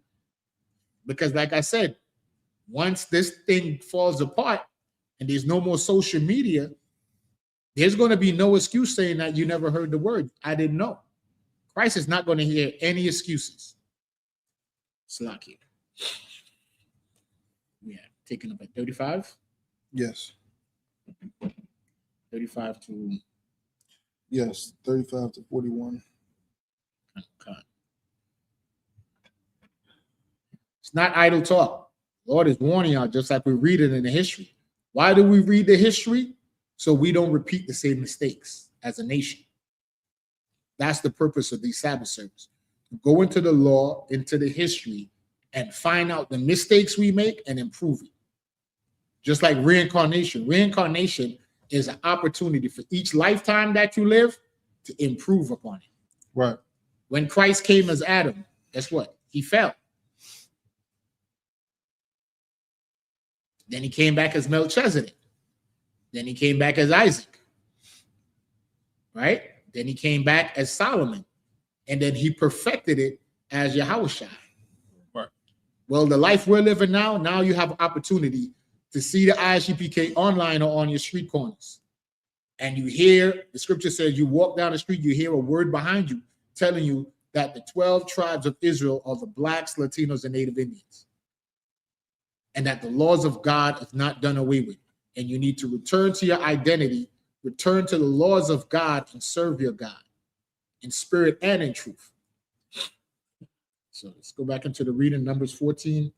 Because like I said, once this thing falls apart and there's no more social media, there's going to be no excuse saying that you never heard the word. I didn't know. Christ is not going to hear any excuses. Slack here. Yeah, taking up at 35? Yes. 35 to... Yes, 35 to 41. Okay. It's not idle talk. Lord is warning y'all, just like we read it in the history. Why do we read the history? So we don't repeat the same mistakes as a nation. That's the purpose of these Sabbath services. Go into the law, into the history, and find out the mistakes we make and improve it. Just like reincarnation. Reincarnation is an opportunity for each lifetime that you live to improve upon it. Right. When Christ came as Adam, guess what? He fell. Then he came back as Melchizedek. Then he came back as Isaac. Right? Then he came back as Solomon. And then he perfected it as Yahushua. Right. Well, the life we're living now you have opportunity to see the I.S.U.P.K online or on your street corners. And you hear, the scripture says, you walk down the street, you hear a word behind you telling you that the 12 tribes of Israel are the blacks, Latinos, and Native Indians. And that the laws of God is not done away with. And you need to return to your identity, return to the laws of God, and serve your God in spirit and in truth. So let's go back into the reading, Numbers 14,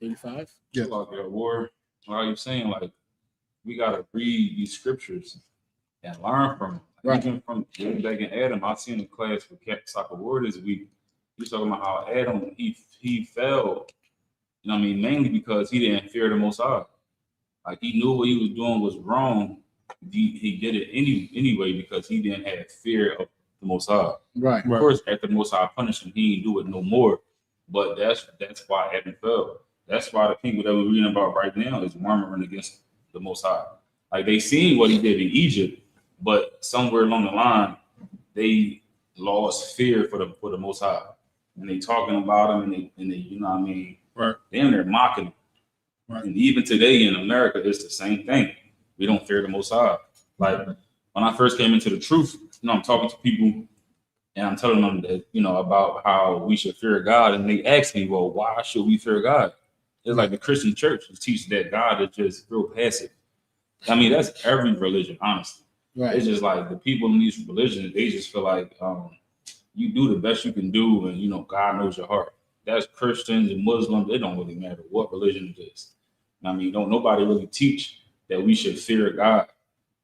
35. Yeah, like a war. Are you saying, like, we gotta read these scriptures and learn from them? Right. Even from way back in Adam, I seen a class for soccer word this week. He's talking about how Adam he fell. You know what I mean? Mainly because he didn't fear the Most High. Like, he knew what he was doing was wrong. He did it anyway because he didn't have fear of the Most High. Right. Of course, after the Most High punished him, he didn't do it no more. But that's why Adam fell. That's why the people that we're reading about right now is murmuring against the Most High. Like, they seen what he did in Egypt, but somewhere along the line, they lost fear for the Most High. And they talking about him, and they you know what I mean? Right. They're mocking him. Right. And even today in America, it's the same thing. We don't fear the Most High. Like, when I first came into the truth, I'm talking to people and I'm telling them that, about how we should fear God. And they ask me, well, why should we fear God? It's like the Christian church teaches that God is just real passive. I mean, that's every religion, honestly. Right. It's just like the people in these religions, they just feel like you do the best you can do, and God knows your heart. That's Christians and Muslims. It don't really matter what religion it is. I mean, nobody really teach that we should fear God.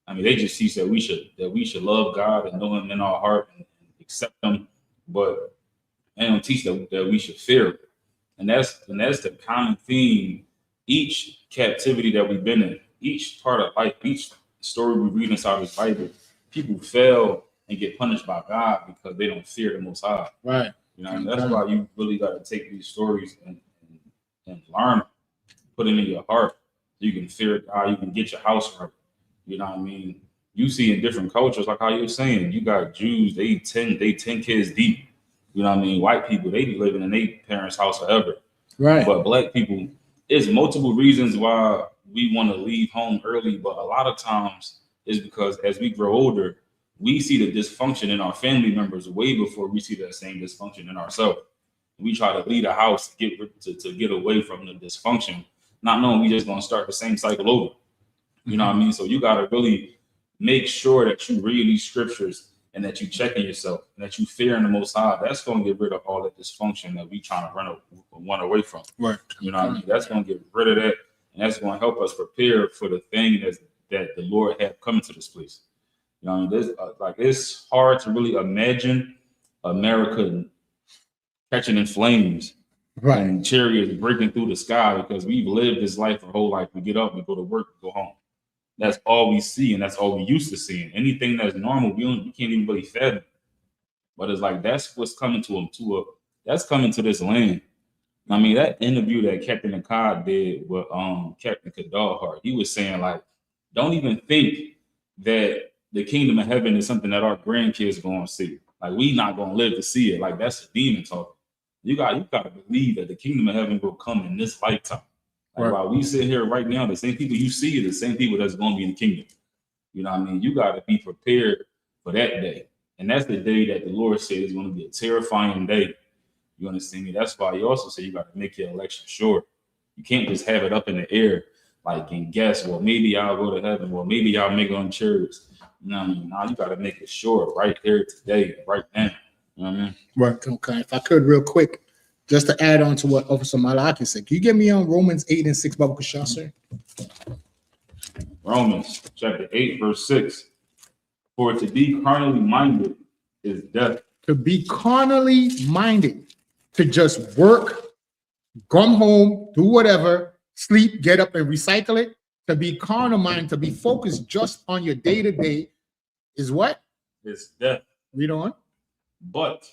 I mean, they just teach that we should love God and know Him in our heart and accept Him, but they don't teach that we should fear Him. And that's the common theme. Each captivity that we've been in, each part of life, each story we read inside this Bible, people fail and get punished by God because they don't fear the Most High. Right. And that's why you really got to take these stories and learn, put it in your heart. You can fear God. You can get your house right. You know what I mean? You see in different cultures, like how you were saying, you got Jews, they 10 kids deep. You know what I mean? White people, they be living in their parents' house forever. Right. But black people, there's multiple reasons why we want to leave home early, but a lot of times it's because as we grow older, we see the dysfunction in our family members way before we see that same dysfunction in ourselves. We try to leave the house to get away from the dysfunction, not knowing we just gonna start the same cycle over. You know what I mean? So you gotta really make sure that you read these scriptures and that you checking yourself and that you fearing the Most High. That's gonna get rid of all that dysfunction that we trying to run away from. Right. You know what I mean? That's gonna get rid of that, and that's gonna help us prepare for the thing that the Lord had coming to this place. You know what I mean? It's hard to really imagine America catching in flames, Right. and chariots breaking through the sky, because we've lived this life our whole life. We get up, we go to work, we go home. That's all we see, and that's all we used to seeing. Anything that's normal, we can't even really fathom. But it's like that's what's coming that's coming to this land. I mean, that interview that Captain Akkad did with Captain Kadar, he was saying, like, don't even think that the kingdom of heaven is something that our grandkids going to see. Like, we not going to live to see it. Like, that's a demon talk. You got to believe that the kingdom of heaven will come in this lifetime. Like, Right. while we sit here right now, the same people you see are the same people that's going to be in the kingdom. You know what I mean? You got to be prepared for that day. And that's the day that the Lord said is going to be a terrifying day. You understand me? That's why he also said you got to make your election sure. You can't just have it up in the air, like, and guess, well, maybe I'll go to heaven. Well, maybe I'll make it on chariots. You know what I mean? Now you got to make it sure right here today, right now. You know what I mean? Right. Okay. If I could, real quick, just to add on to what Officer Malaki said, can you get me on Romans 8:6, Baba Kushah, sir? Romans chapter 8, verse 6. For to be carnally minded is death. To be carnally minded, to just work, come home, do whatever, sleep, get up and recycle it. To be carnal minded, to be focused just on your day-to-day is what? It's death. Read on. But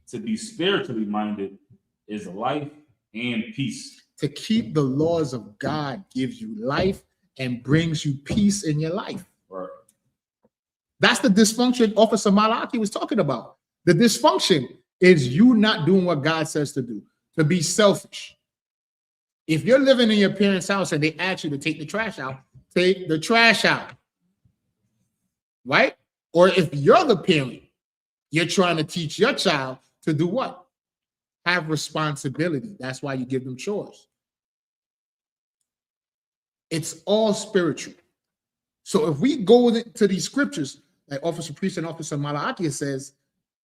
to be spiritually minded is life and peace. To keep the laws of God gives you life and brings you peace in your life. Right. That's the dysfunction Officer Malaki was talking about. The dysfunction is you not doing what God says to do, to be selfish. If you're living in your parents' house and they ask you to take the trash out, take the trash out. Right? Or if you're the parent, you're trying to teach your child to do what? Have responsibility. That's why you give them chores. It's all spiritual. So if we go to these scriptures, like Officer Priest and Officer Malachi says,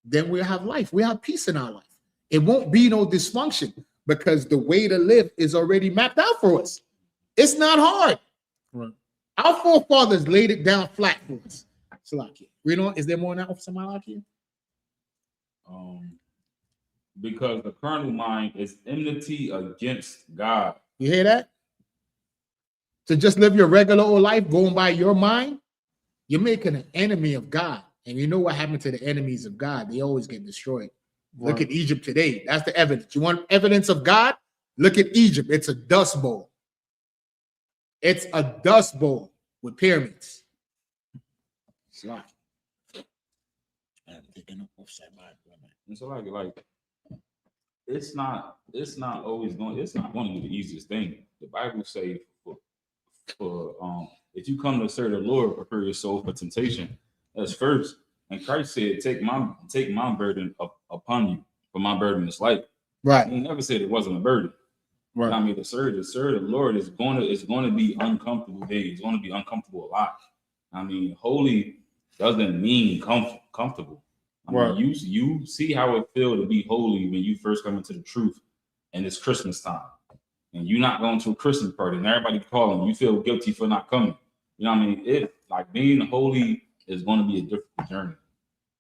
then we'll have life. We'll have peace in our life. It won't be no dysfunction because the way to live is already mapped out for us. It's not hard. Right. Our forefathers laid it down flat for us. Salaki. Read on. Is there more now, Officer Malachi? Because the carnal mind is enmity against God. You hear that? To just live your regular old life going by your mind, you're making an enemy of God. And you know what happened to the enemies of God? They always get destroyed. Right. Look at Egypt today. That's the evidence. You want evidence of God? Look at Egypt. It's a dust bowl. It's a dust bowl with pyramids. Slide. And so like it's not always going, it's not going to be the easiest thing. The Bible say for if you come to serve the Lord, prepare your soul for temptation. That's first. And Christ said, take my burden upon you, for my burden is light. Right. He never said it wasn't a burden. Right. You know what I mean, the serve the Lord is going to be uncomfortable days. It's going to be uncomfortable a lot. I mean, holy doesn't mean comfortable. I mean, Right. you see how it feels to be holy when you first come into the truth, and it's Christmas time, and you're not going to a Christmas party, and everybody calling you feel guilty for not coming. You know what I mean? It like being holy is going to be a difficult journey.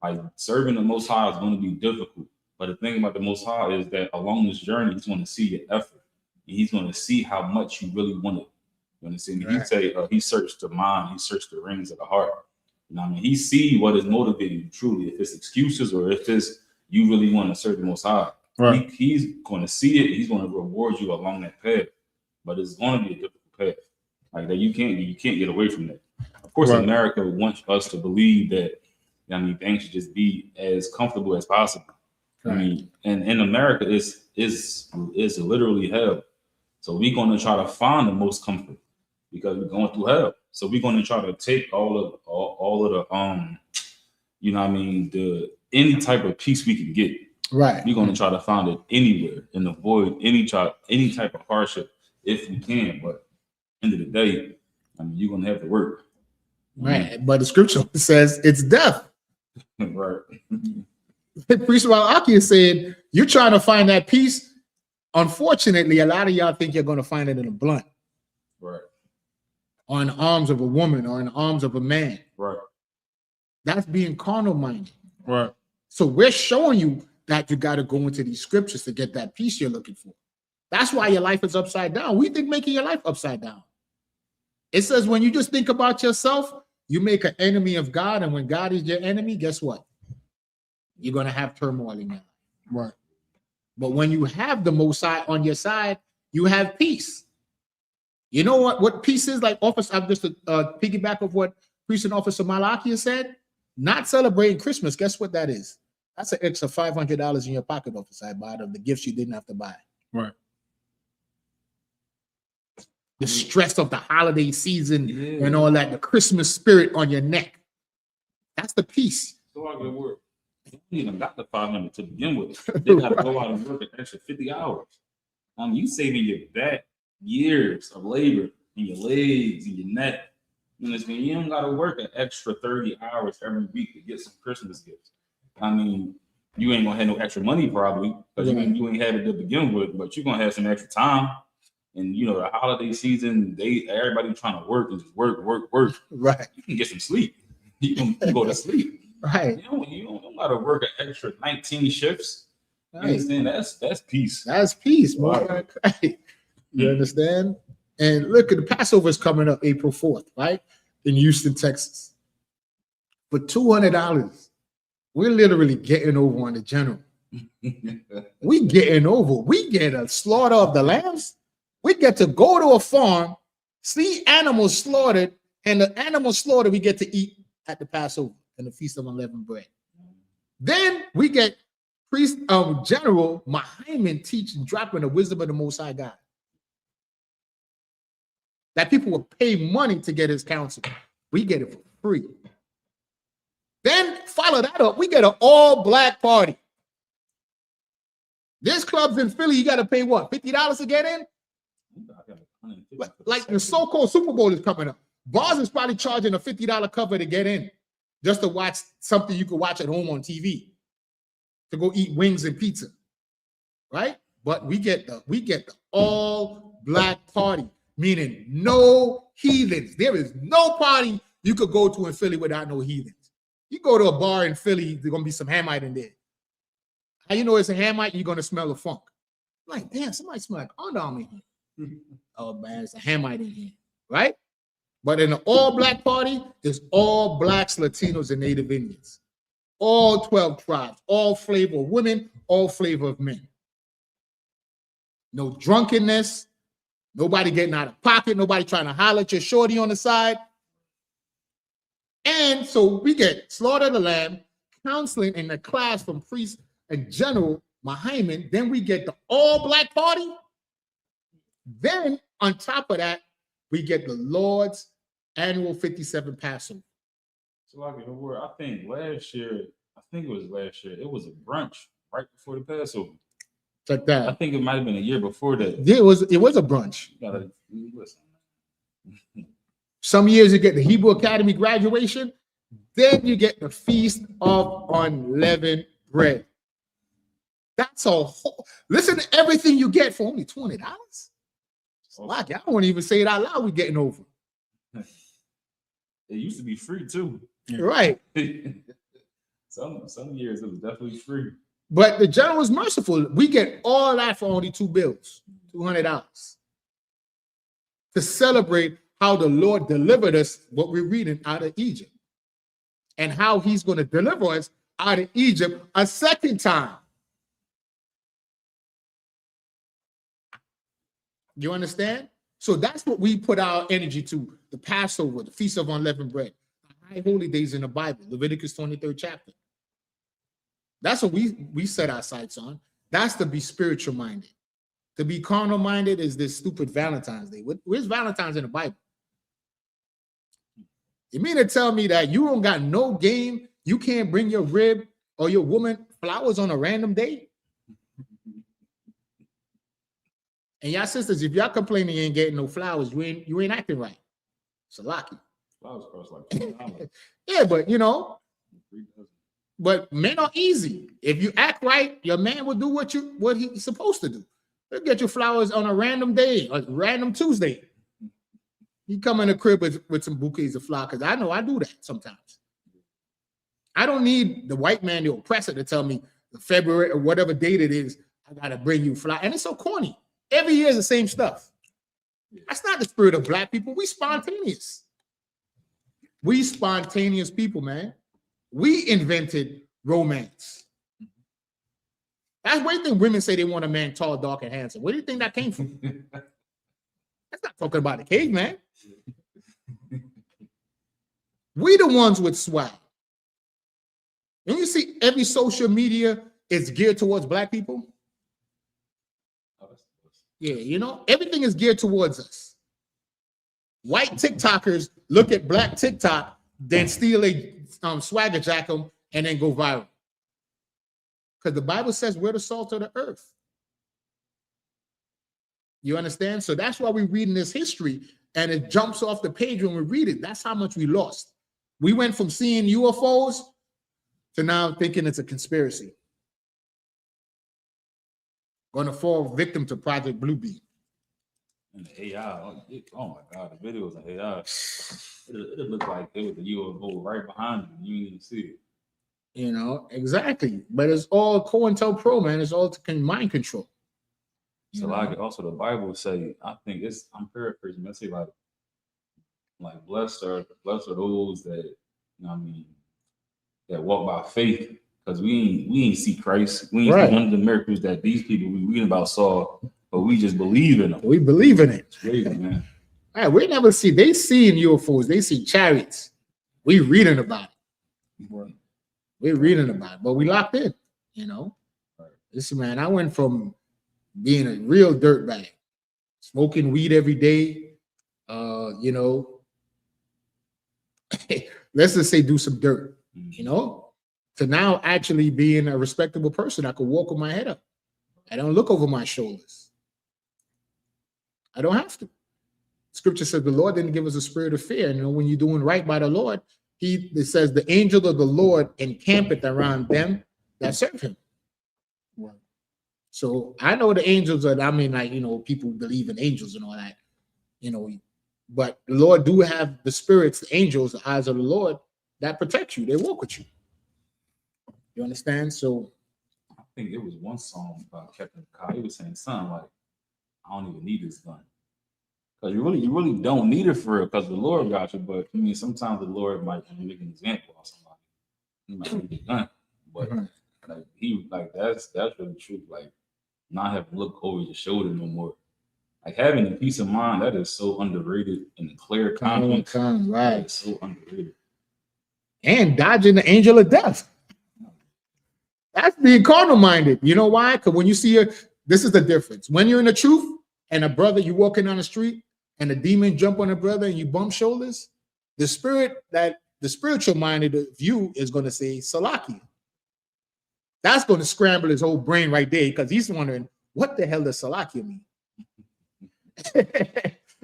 Like serving the Most High is going to be difficult. But the thing about the Most High is that along this journey, He's going to see your effort. And He's going to see how much you really want it. You understand? Right. He say He searched the mind, He searched the rings of the heart. You know what I mean? He see what is motivating you truly. If it's excuses or if it's you really want to serve the Most High. Right. He's going to see it. He's going to reward you along that path. But it's going to be a difficult path. Like that, you can't get away from that. Of course, right. America wants us to believe that I mean things should just be as comfortable as possible. Right. I mean, and in America is literally hell. So we're going to try to find the most comfort because we're going through hell. So we're going to try to take all of the you know what I mean, any type of peace we can get. Right. We're going to try to find it anywhere and avoid any type of hardship if we can. But end of the day, I mean, you're gonna have to work. Right. But the scripture says it's death. Right. Priest YAHANNA said, you're trying to find that peace. Unfortunately, a lot of y'all think you're gonna find it in a blunt. Right. Or in the arms of a woman or in the arms of a man. Right. That's being carnal minded. Right. So we're showing you that you got to go into these scriptures to get that peace you're looking for. That's why your life is upside down. We think making your life upside down. It says when you just think about yourself, you make an enemy of God. And when God is your enemy, guess what? You're going to have turmoil in your life. Right. But when you have the Most High on your side, you have peace. You know what peace is? Like office, I'm just piggyback of what Priest and Officer YAHANNA said. Not celebrating Christmas. Guess what that is? That's an extra $500 in your pocket, Officer, of the gifts you didn't have to buy. Right. The stress of the holiday season and all that, the Christmas spirit on your neck. That's the peace. So I get work. You even got the 500 to begin with. They got to go out and work an extra 50 hours. You saving your back years of labor in your legs and your neck. You understand? You don't got to work an extra 30 hours every week to get some Christmas gifts. I mean, you ain't gonna have no extra money probably because you ain't had it to begin with, but you're gonna have some extra time. And you know, the holiday season, everybody trying to work and just work. Right. You can get some sleep. You can go to sleep. Right. You don't gotta work an extra 19 shifts. You understand? That's peace. That's peace, boy. Right. You understand? And look, at the Passover is coming up April 4th, right? In Houston, Texas. For $200, we're literally getting over on the general. We getting over. We get a slaughter of the lambs. We get to go to a farm, see animals slaughtered, and the animal slaughter we get to eat at the Passover and the Feast of Unleavened Bread. Then we get Priest General YAHANNA teaching, dropping the wisdom of the Most High God. That people will pay money to get his counsel. We get it for free. Then follow that up, we get an all-black party. This club's in Philly, you got to pay what, $50 to get in? Like the so-called Super Bowl is coming up. Bars is probably charging a $50 cover to get in, just to watch something you could watch at home on TV, to go eat wings and pizza, right? But we get the all-black party, meaning no heathens. There is no party you could go to in Philly without no heathens. You go to a bar in Philly, there's gonna be some Hamite in there. How you know it's a Hamite? You're gonna smell the funk. Like, damn, somebody smell like Underarm in here. Oh man, it's a Hamite in here, right? But in an all-black party, there's all blacks, Latinos, and Native Indians. All 12 tribes, all flavor of women, all flavor of men. No drunkenness, nobody getting out of pocket, nobody trying to holler at your shorty on the side. And so we get slaughter of the lamb, counseling in the class from Priest and General YAHANNA. Then we get the all-black party. Then on top of that, we get the Lord's annual 57 Passover. So like in the word, I think it was last year, it was a brunch right before the Passover. Like I that. think it might have been a year before that. It was a brunch. You gotta listen. Some years you get the Hebrew Academy graduation, then you get the Feast of Unleavened Bread. That's a whole, listen to everything you get for only $20. Like, I won't even say it out loud. We're getting over. It used to be free too. Right. Some years it was definitely free. But the general was merciful. We get all that for only $2, $200, to celebrate how the Lord delivered us, what we're reading, out of Egypt, and how he's going to deliver us out of Egypt a second time. You understand? So that's what we put our energy to: the Passover, the Feast of Unleavened Bread, the high holy days in the Bible, Leviticus 23rd chapter. That's what we set our sights on. That's to be spiritual minded. To be carnal minded is this stupid Valentine's Day. Where's Valentine's in the Bible? You mean to tell me that you don't got no game? You can't bring your rib or your woman flowers on a random day? And y'all sisters, if y'all complaining you ain't getting no flowers, you ain't acting right. So lucky. Flowers cost like $2. Yeah, but you know, but men are easy. If you act right, your man will do what he's supposed to do. He'll get you flowers on a random day, a random Tuesday. You come in the crib with some bouquets of flowers, because I know I do that sometimes. I don't need the white man, the oppressor, to tell me the February or whatever date it is, I gotta bring you flowers. And it's so corny. Every year is the same stuff. That's not the spirit of black people. We spontaneous. We spontaneous people, man. We invented romance. That's why you think women say they want a man tall, dark, and handsome. Where do you think that came from? That's not talking about the caveman. We the ones with swag. And you see every social media is geared towards black people. Yeah, you know, everything is geared towards us. White TikTokers look at black TikTok, then steal a swagger jack them, and then go viral. Because the Bible says we're the salt of the earth. You understand? So that's why we're reading this history, and it jumps off the page when we read it. That's how much we lost. We went from seeing UFOs to now thinking it's a conspiracy. Going to fall victim to Project Bluebeam. And the AI, oh my God, the videos of AI, it looked like there was a UFO right behind you. You didn't even see it. You know, exactly. But it's all COINTELPRO, man. It's all mind control. So like also the Bible say, I'm paraphrasing, I say like blessed are those that, you know what I mean, that walk by faith. Because we ain't see Christ. We ain't see none of the miracles that these people we reading about saw, but we just believe in them. We believe in it. It's crazy, man. All right, we never see, they see in UFOs, they see chariots. We reading about it. We're reading about it, but we locked in, you know. Listen, man, I went from being a real dirtbag, smoking weed every day, you know, let's just say do some dirt, you know, to now actually being a respectable person. I could walk with my head up. I don't look over my shoulders. I don't have to. Scripture says the Lord didn't give us a spirit of fear. You know, when you're doing right by the Lord, it says the angel of the Lord encampeth around them that serve him. Right. So I know the angels are, I mean, like, you know, people believe in angels and all that, you know, but the Lord do have the spirits, the angels, the eyes of the Lord that protect you. They walk with you. You understand? So I think it was one song by Captain Kyle. He was saying something like, I don't even need this gun. Because you really don't need it for real, because the Lord got you. But I mean, sometimes the Lord might make an example of somebody. He might need a gun. But that's really true. Like, not having to look over your shoulder no more. Like, having the peace of mind, that is so underrated, and the clear conscience. Right. It's so underrated. And dodging the angel of death. That's being carnal minded. You know why? Because when you see this is the difference. When you're in the truth and a brother, you walking down the street and a demon jump on a brother and you bump shoulders, the spirit that the spiritual minded view is going to say Salakia. That's going to scramble his whole brain right there because he's wondering, what the hell does Salakia mean?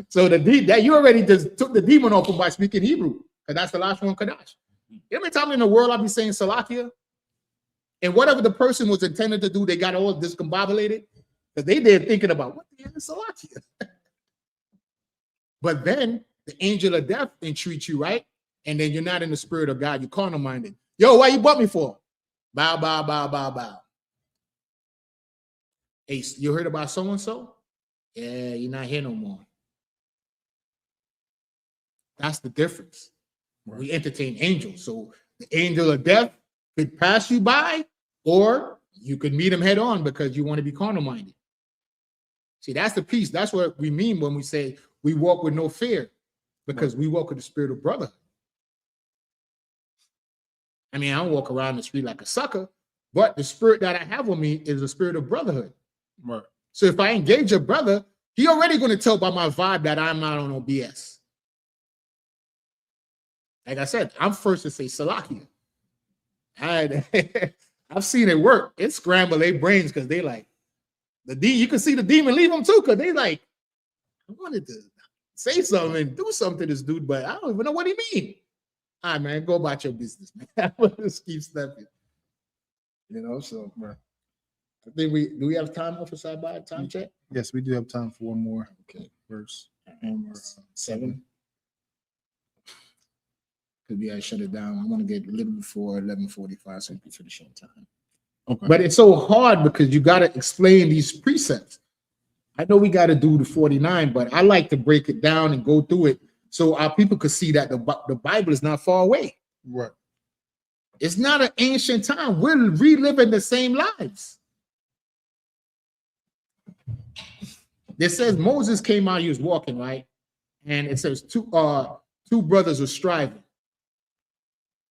So that you already just took the demon off him by speaking Hebrew, because that's the last one, Kadash. You know how many times in the world I'll be saying Salakia? And whatever the person was intended to do, they got all discombobulated because they did thinking about what the hell is Salakia. But then the angel of death entreats you, right? And then you're not in the spirit of God, you're carnal minded. Yo, why you bought me for? Bow, bow, bow, bow, bow. Hey, you heard about so-and-so? Yeah, you're not here no more. That's the difference. Right. We entertain angels. So the angel of death could pass you by, or you could meet him head on because you want to be carnal minded. See, that's the piece. That's what we mean when we say we walk with no fear, because we walk with the spirit of brotherhood. I mean, I don't walk around the street like a sucker, but the spirit that I have with me is the spirit of brotherhood. Right. So if I engage a brother, he already going to tell by my vibe that I'm not on no BS. Like I said, I'm first to say Salakia. I've seen it work. It scramble their brains because they like you can see the demon leave them too, because they like, I wanted to say something and do something to this dude, but I don't even know what he mean. All right, man, go about your business, man. Just keep stepping. You know, so right. I think do we have time for side time check? Yes, we do have time for one more. Okay, verse. One more 7. Could be I shut it down. I want to get a little before 11:45 so we can finish on time. Okay. But it's so hard because you got to explain these precepts. I know we got to do the 49, but I like to break it down and go through it so our people could see that the Bible is not far away. Right. It's not an ancient time. We're reliving the same lives. It says Moses came out, he was walking, right? And it says two brothers were striving.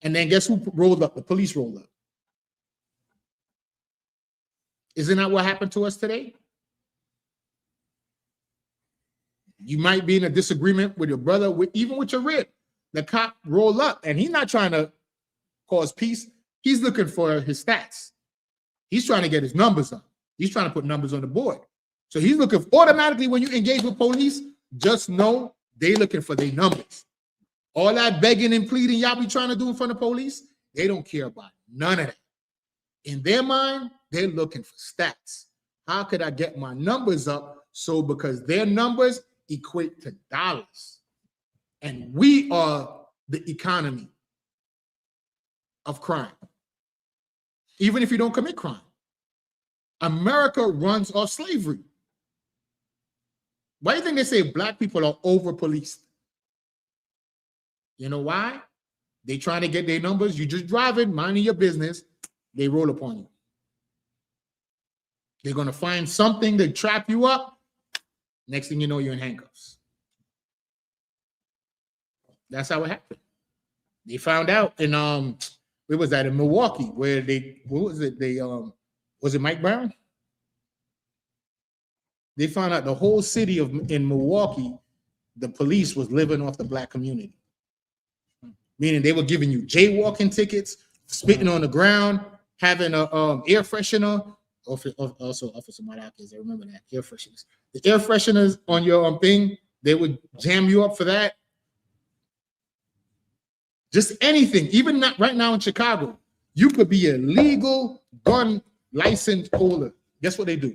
And then guess who rolled up? The police rolled up. Isn't that what happened to us today? You might be in a disagreement with your brother, even with your rib. The cop rolled up, and he's not trying to cause peace. He's looking for his stats. He's trying to get his numbers up. He's trying to put numbers on the board. So he's looking automatically when you engage with police, just know they're looking for their numbers. All that begging and pleading y'all be trying to do in front of police, they don't care about none of that. In their mind, they're looking for stats. How could I get my numbers up? So because their numbers equate to dollars. And we are the economy of crime. Even if you don't commit crime. America runs off slavery. Why do you think they say black people are over-policed? You know why? They trying to get their numbers. You just driving, minding your business. They roll upon you. They're going to find something to trap you up. Next thing you know, you're in handcuffs. That's how it happened. They found out in where was that, in Milwaukee, where was it Mike Brown? They found out the whole city in Milwaukee, the police was living off the black community. Meaning they were giving you jaywalking tickets, spitting on the ground, having a air freshener. Also, Officer Malakis, I remember that, air fresheners. The air fresheners on your thing, they would jam you up for that. Just anything, even not right now in Chicago, you could be a legal gun license holder. Guess what they do?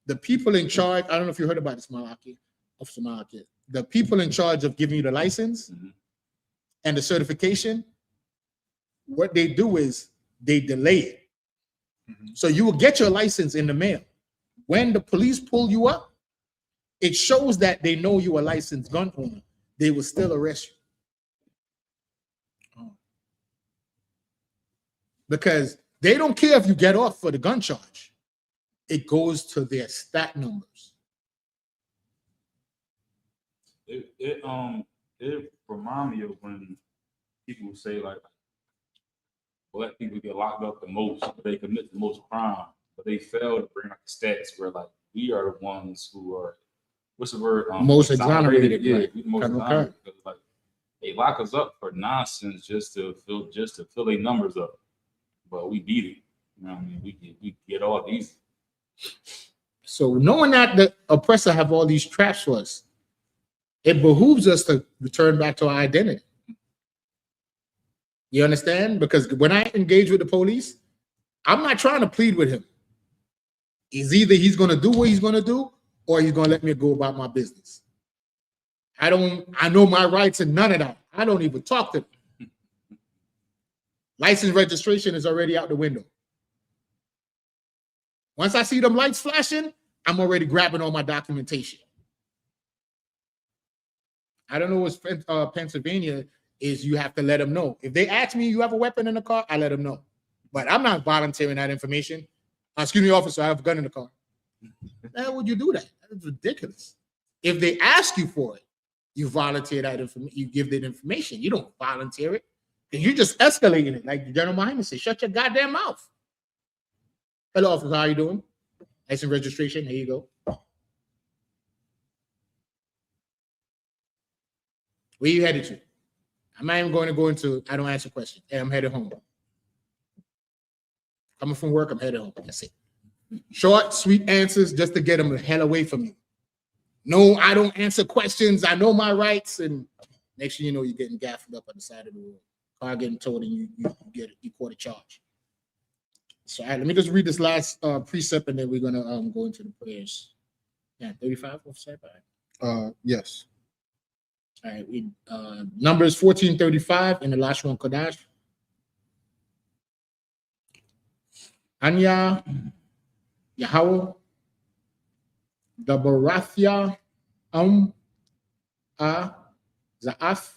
The people in charge, I don't know if you heard about this, Malaki, Officer Malaki. The people in charge of giving you the license and the certification, what they do is they delay it. So you will get your license in the mail. When the police pull you up, it shows that they know you're a licensed gun owner. They will still arrest you. Because they don't care if you get off for the gun charge. It goes to their stat numbers. It reminds me of when people say like black people get locked up the most, but they commit the most crime, but they fail to bring up the stats where like we are the ones who are, what's the word? Most exonerated. Yeah, right. most exonerated. Like They lock us up for nonsense just to fill their numbers up. But we beat it. You know what I mean? We get all these. So knowing that the oppressor have all these traps for us, it behooves us to return back to our identity. You understand? Because when I engage with the police, I'm not trying to plead with him. It's either he's going to do what he's going to do, or he's going to let me go about my business. I know my rights and none of that. I don't even talk to them. License registration is already out the window. Once I see them lights flashing, I'm already grabbing all my documentation. I don't know what's Pennsylvania is. You have to let them know. If they ask me, you have a weapon in the car, I let them know. But I'm not volunteering that information. Excuse me, officer, I have a gun in the car. How would you do that? That's ridiculous. If they ask you for it, you volunteer that information. You give that information. You don't volunteer it. Because you're just escalating it. Like the General Muhammad said, shut your goddamn mouth. Hello, officer, how are you doing? License registration, here you go. Where you headed to? I'm not even going to go into, I don't answer questions. Hey, I'm headed home. Coming from work, I'm headed home. That's it. Short, sweet answers just to get them the hell away from you. No, I don't answer questions. I know my rights. And next thing you know, you're getting gaffed up on the side of the road. Car getting towed and you caught a charge. So let me just read this last precept and then we're going to go into the prayers. Yeah, 35 offside. Yes. All right, we Numbers 14:35 and the last one, Kodash. Anya Yahweh Dabarathia A Zaaf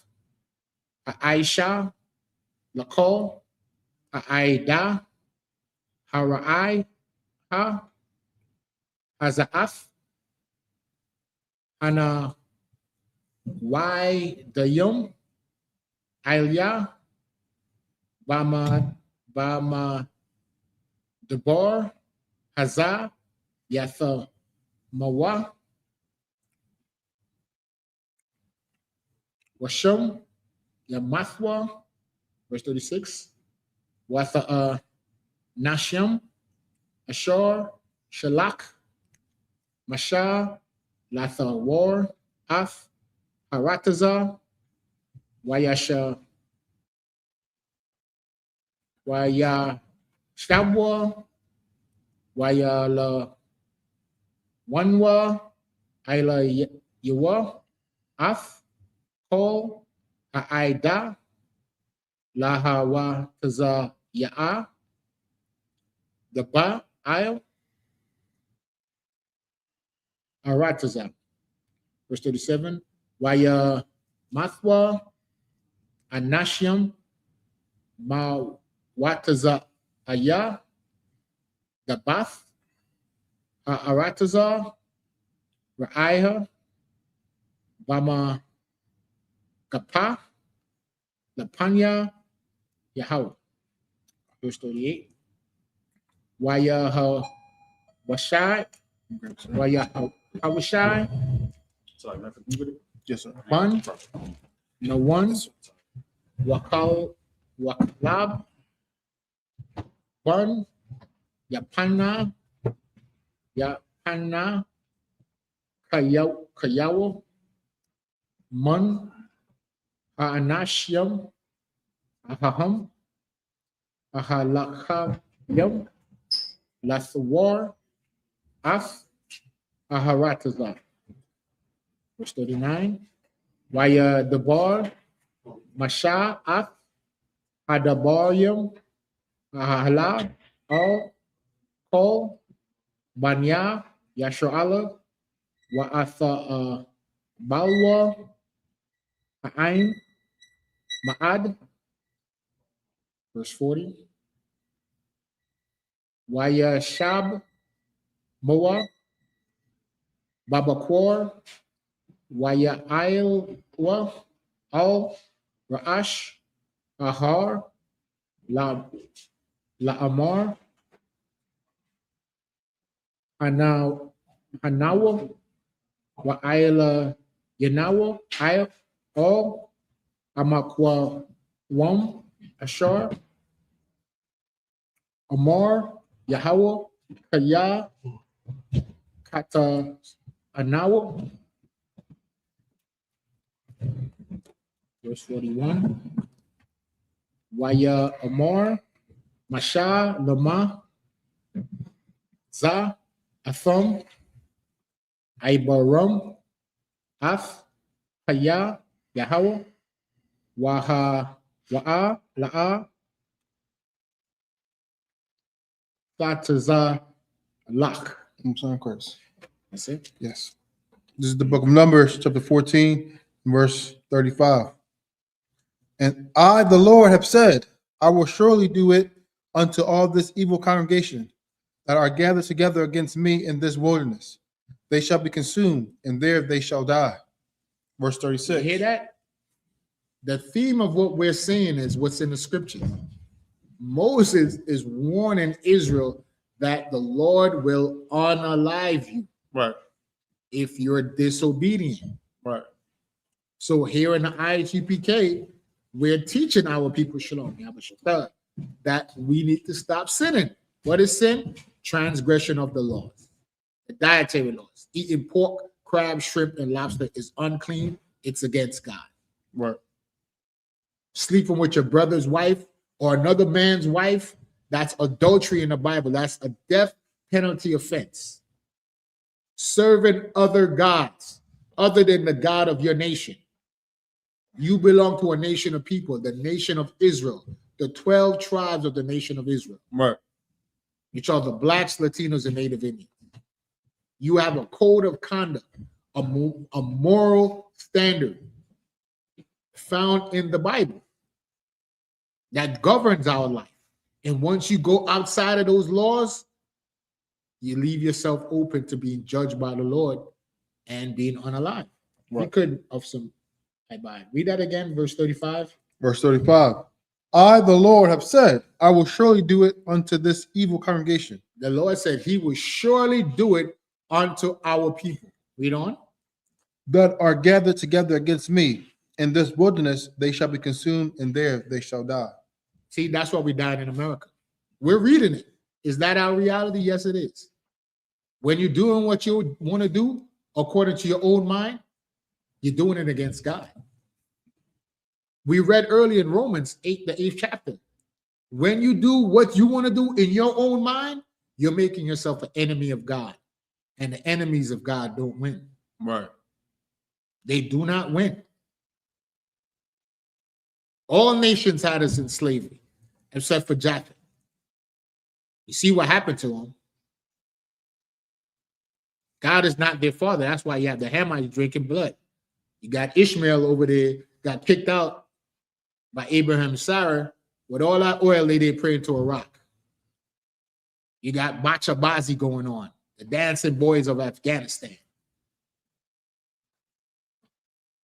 A Aisha Lakol A Aida Harai Ha Hazaaf Ana Why the Yom Ilya Bama Debar Hazah Yatha Mawa Washam Yamathwa, verse 36. Watha Nasham Ashar Shalak Masha Latha War Af Harataza Wayasha Waya Shabwa Wayala Wanwa Ila Yawa Af Kol Ha'aida Lahawa Taza Ya'a the Ba Ail Arataza. Verse 37. Waya Mathwa Anashiam Ma Wataza Aya the Bath Arataza Ra'aiha Bama Kapa Lapanya Yahweh. Verse 38. Waya Washai Waya Hawashai Sorry, man, for it. Yes, sir. One No one Wakal Waklab One Yapana Kayawo Mun Anashiam Ahaham Ahalakayam Lathwar Af Aharatazah. Verse 39. Waya Debar Masha Af Adabaryam Ahala Al Kol Banya Yashra'ala Wa'atha Balwa Ha'ain Ma'ad. Verse 40. Waya Shab Moa Babakwar Waya Ailwa Al Ra'ash Ahar La Amar Hanawa Wa Aila Yanawa Ayaf All Amakwa Wam, Ashar, Amar, Yahweh, Kaya, Kata Anawa. Verse 41. Waya Amar, Masha, Lama, Za, Atham, Ibaram, Af, Kaya, Yahweh, Waha, Wa'a, La'a, Fataza, Lach. I'm saying Chris. That's it. Yes. This is the book of Numbers, chapter 14, verse 35. And I, the Lord, have said, I will surely do it unto all this evil congregation that are gathered together against me in this wilderness. They shall be consumed, and there they shall die. Verse 36. You hear that? The theme of what we're seeing is what's in the scriptures. Moses is warning Israel that the Lord will unalive you Right, if you're disobedient. right, So here in the I.S.U.P.K, we're teaching our people, Shalom, that we need to stop sinning. What is sin? Transgression of the laws, the dietary laws. Eating pork, crab, shrimp, and lobster is unclean. It's against God. right, Sleeping with your brother's wife or another man's wife, that's adultery in the Bible. That's a death penalty offense. Serving other gods other than the God of your nation. You belong to a nation of people, the nation of Israel, the 12 tribes of the nation of Israel, right, which are the blacks, Latinos, and Native Indians. You have a code of conduct, a moral standard found in the Bible that governs our life. And once you go outside of those laws, you leave yourself open to being judged by the Lord and being unalive. We Right. could of some. Read that again, verse 35. Verse 35. I, the Lord, have said, I will surely do it unto this evil congregation. The Lord said he will surely do it unto our people. Read on. That are gathered together against me. In this wilderness they shall be consumed, and there they shall die. See, that's why we died in America. We're reading it. Is that our reality? Yes, it is. When you're doing what you want to do according to your own mind, you're doing it against God. We read earlier in Romans 8, the 8th chapter. When you do what you want to do in your own mind, you're making yourself an enemy of God. And the enemies of God don't win. Right. They do not win. All nations had us in slavery, except for Japheth. You see what happened to them. God is not their father. That's why you have the Hamites drinking blood. You got Ishmael over there, got kicked out by Abraham and Sarah. With all that oil, they did pray into a rock. You got Bachabazi going on, the dancing boys of Afghanistan.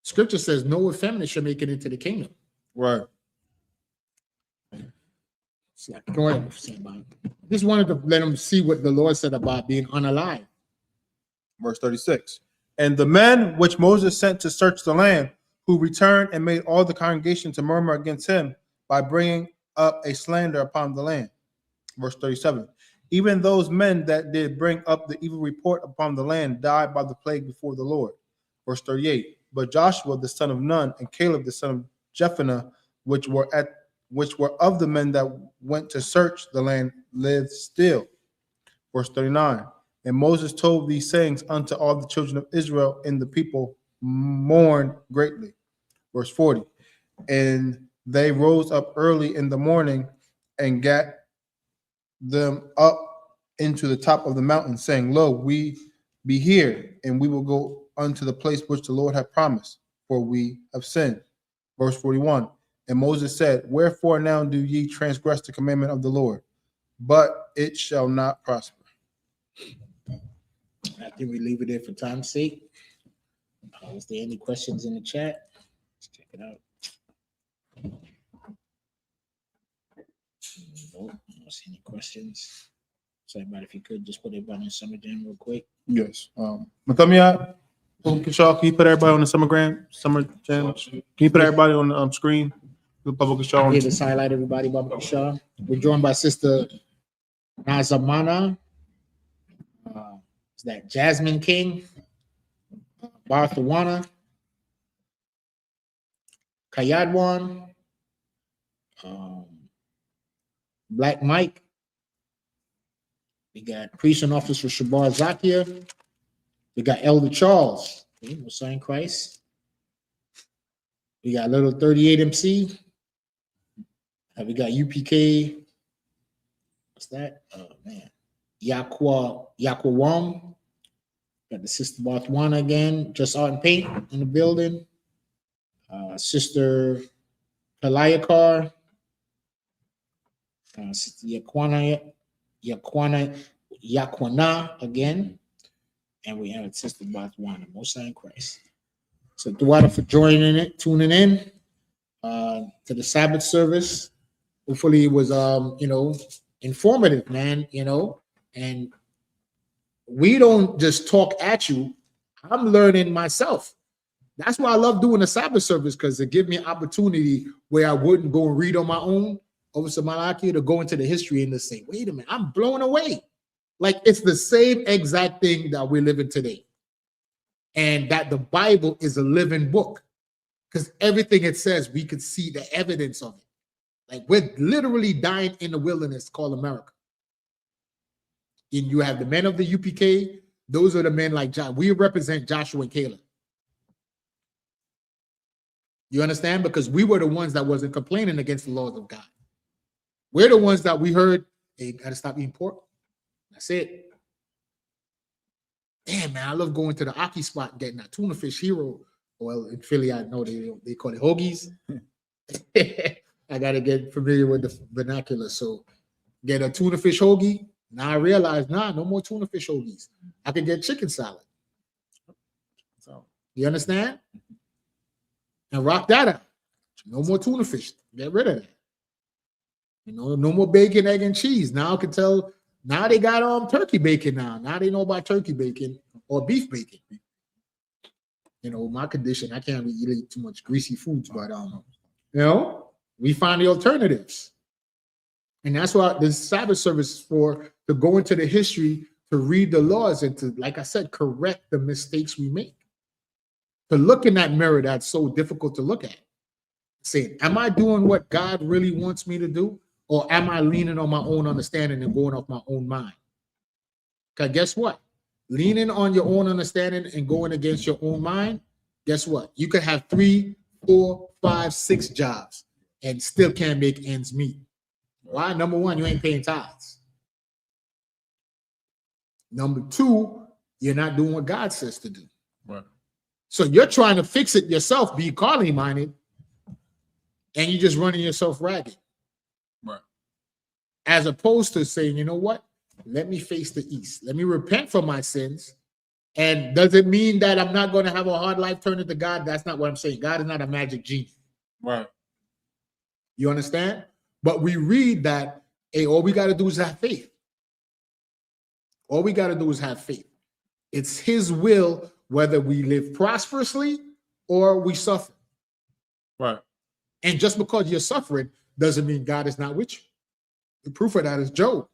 Scripture says no effeminate shall make it into the kingdom. Right. So, go ahead. Just wanted to let them see what the Lord said about being unalive. Verse 36. And the men which Moses sent to search the land, who returned and made all the congregation to murmur against him by bringing up a slander upon the land. Verse 37. Even those men that did bring up the evil report upon the land died by the plague before the Lord. Verse 38. But Joshua the son of Nun and Caleb the son of Jephunneh, which were of the men that went to search the land, lived still. Verse 39. And Moses told these sayings unto all the children of Israel, and the people mourned greatly. Verse 40. And they rose up early in the morning and got them up into the top of the mountain, saying, Lo, we be here, and we will go unto the place which the Lord hath promised, for we have sinned. Verse 41. And Moses said, Wherefore now do ye transgress the commandment of the Lord? But it shall not prosper. I think we leave it there for time's sake. Is there any questions in the chat? Let's check it out. Nope, I don't see any questions. So everybody, if you could just put everybody in Summer Jam real quick. Yes. Matamiya, Shaw, can you put everybody on the summer jam? Can you put everybody on the screen? The public Shaw. Here to highlight everybody, Baba Shah. We're joined by Sister Nazamana. Is that Jasmine King? Barthawana. Kayadwan. Black Mike. We got Priest and Officer Shabar Zakia. We got Elder Charles, Messiah in Christ. We got Little 38 MC. We got UPK. What's that? Oh man. Yaquawam. Got the Sister Barthwana again. Just Art and Paint in the building. Sister Kalayakar. Sister Yakwana again. And we have Sister Barthwana, Messiah in Christ. So Duwada for tuning in to the Sabbath service. Hopefully it was informative, man, and we don't just talk at you. I'm learning myself. That's why I love doing the Sabbath service, because it gives me an opportunity where I wouldn't go and read on my own over some Malaki, to go into the history and to say, wait a minute, I'm blown away. Like, it's the same exact thing that we're living today. And that the Bible is a living book, because everything it says, we could see the evidence of it. Like, we're literally dying in the wilderness called America. And you have the men of the UPK. Those are the men like John. We represent Joshua and Caleb. You understand? Because we were the ones that wasn't complaining against the laws of God. We're the ones that we heard, hey, got to stop eating pork. That's it. Damn, man, I love going to the Aki spot and getting that tuna fish hero. Well, in Philly, I know they call it hoagies. I got to get familiar with the vernacular. So get a tuna fish hoagie. Now I realize, no more tuna fish hoagies. I can get chicken salad. So you understand? And rock that out. No more tuna fish. Get rid of that. No more bacon, egg, and cheese. Now I can tell. Now they got turkey bacon now. Now they know about turkey bacon or beef bacon. My condition, I can't really eat too much greasy foods, but we find the alternatives. And that's why this Sabbath service is for, to go into the history, to read the laws, and to, like I said, correct the mistakes we make. To look in that mirror that's so difficult to look at. Saying, am I doing what God really wants me to do? Or am I leaning on my own understanding and going off my own mind? Because guess what? Leaning on your own understanding and going against your own mind, guess what? You could have 3, 4, 5, 6 jobs and still can't make ends meet. Why? Number one, you ain't paying tithes. Number 2, you're not doing what God says to do. Right. So you're trying to fix it yourself, be carnally minded, and you're just running yourself ragged. Right. As opposed to saying, you know what? Let me face the east. Let me repent for my sins. And does it mean that I'm not going to have a hard life turning to God? That's not what I'm saying. God is not a magic genie. Right. You understand? But we read that, hey, all we got to do is have faith. All we got to do is have faith. It's his will whether we live prosperously or we suffer. Right. And just because you're suffering doesn't mean God is not with you. The proof of that is Job.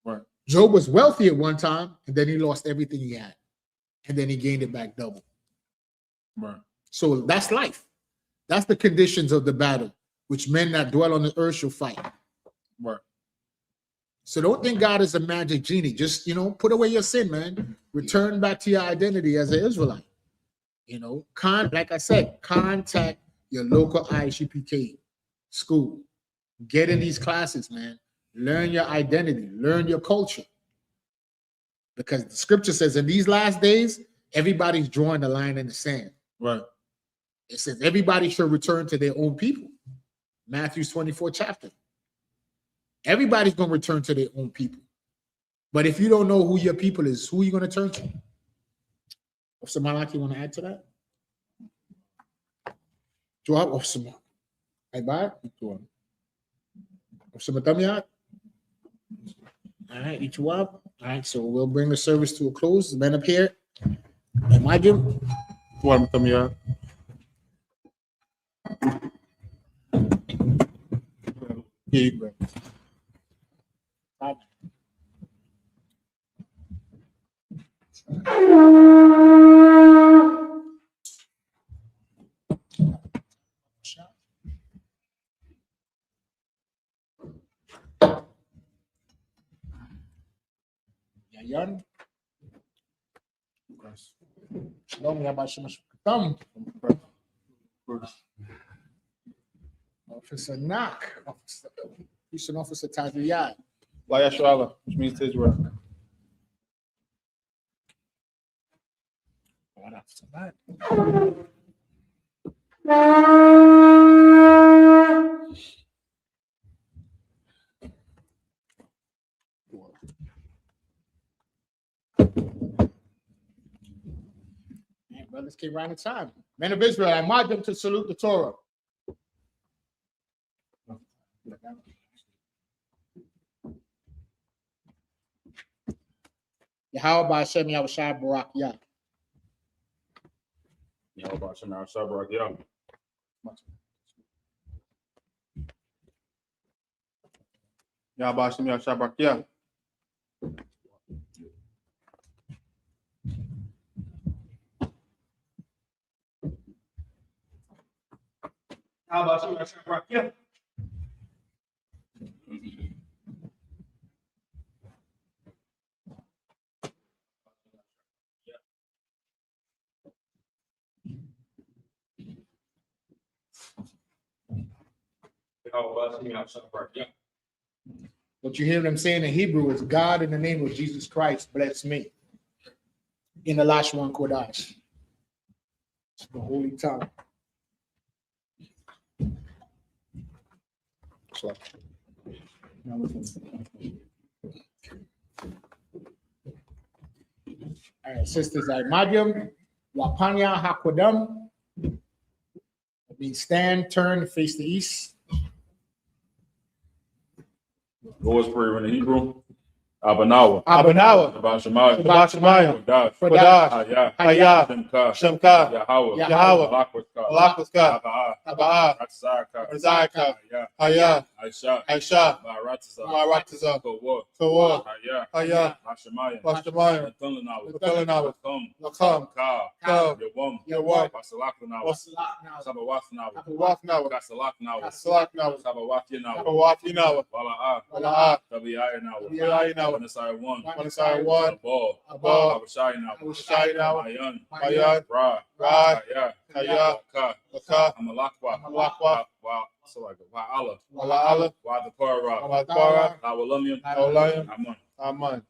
Right. Job was wealthy at one time, and then he lost everything he had. And then he gained it back double. Right. So that's life. That's the conditions of the battle, which men that dwell on the earth shall fight. Right. So don't think God is a magic genie. Just, put away your sin, man. Return back to your identity as an Israelite. Like I said, contact your local I.S.U.P.K school. Get in these classes, man. Learn your identity. Learn your culture. Because the scripture says in these last days, everybody's drawing the line in the sand. Right. It says everybody should return to their own people. Matthew's 24 chapter. Everybody's going to return to their own people. But if you don't know who your people is, who are you going to turn to? Officer Malaki, want to add to that? Jawab, Officer Malaki. Hey, bye. Officer Matamiat. All right, Jawab. All right, so we'll bring the service to a close. The men up here. And Majum. One thumb, yeah. Here you go. Yayan. Shalom, Yahweh Shem Thumb. Officer Knock. Houston Officer Taziyad. YAHANNA, which means to Israel. What up, Sabbath? Man, brothers came around in time. Men of Israel, I march them to salute the Torah. Yahweh Ba'ashem Yahushua Barak Yah. Yahweh Hashem Yahushua Barak Yah. Yahweh Hashem Yahushua Barak Yah. Yahweh Hashem Yahushua Barak Yah. What you hear them saying in Hebrew is God in the name of Jesus Christ, bless me. In the last one, Kodash. It's the holy tongue. So, all right, sisters, I Madium, Wapanya Hakodam. That means stand, turn, face the east. Lord's Prayer in the Hebrew. Abanawa. Abanawa. Shabbat Shemayim. Shabbat Shemayim. Kodash. Kodash. Hayah. Hayah. Shemka. Shemka. Yahweh. Yahweh. Malakwaka. Malakwaka. Aba'ah. Aba'ah. Ratzaka. Ratzaka. Hayah. Hayah. Aisha. Aisha. Ma'aratza. Ma'aratza. Kawah. Kawah. Hayah. Hayah. Hashemayim. Hashemayim. Nathalanawa. Nathalanawa. Lakum. Lakum. Ka. Ka. Yawam. Yawam. Wasalakanawa. Sabawafnawa. Wafnawa. Kasalaknawa. Salaknawa. Sabawafyanawa. Wafinawa. Wala'ah. Wala'ah. Tabiyayanawa. Tabiyayanawa. Wanasai one. Wanasai one. Abal. Abal. Abashayanawa. Abashayanawa. Mayan. Mayan. Ra. Ra. Hayah. Hayah. Ka. Laka. Amalakwa. Amalakwa. Wa'ala. Wala'ala. Wa'adapara. Wa'adapara. La'walamyam. La'walamyam. Aman. Amen.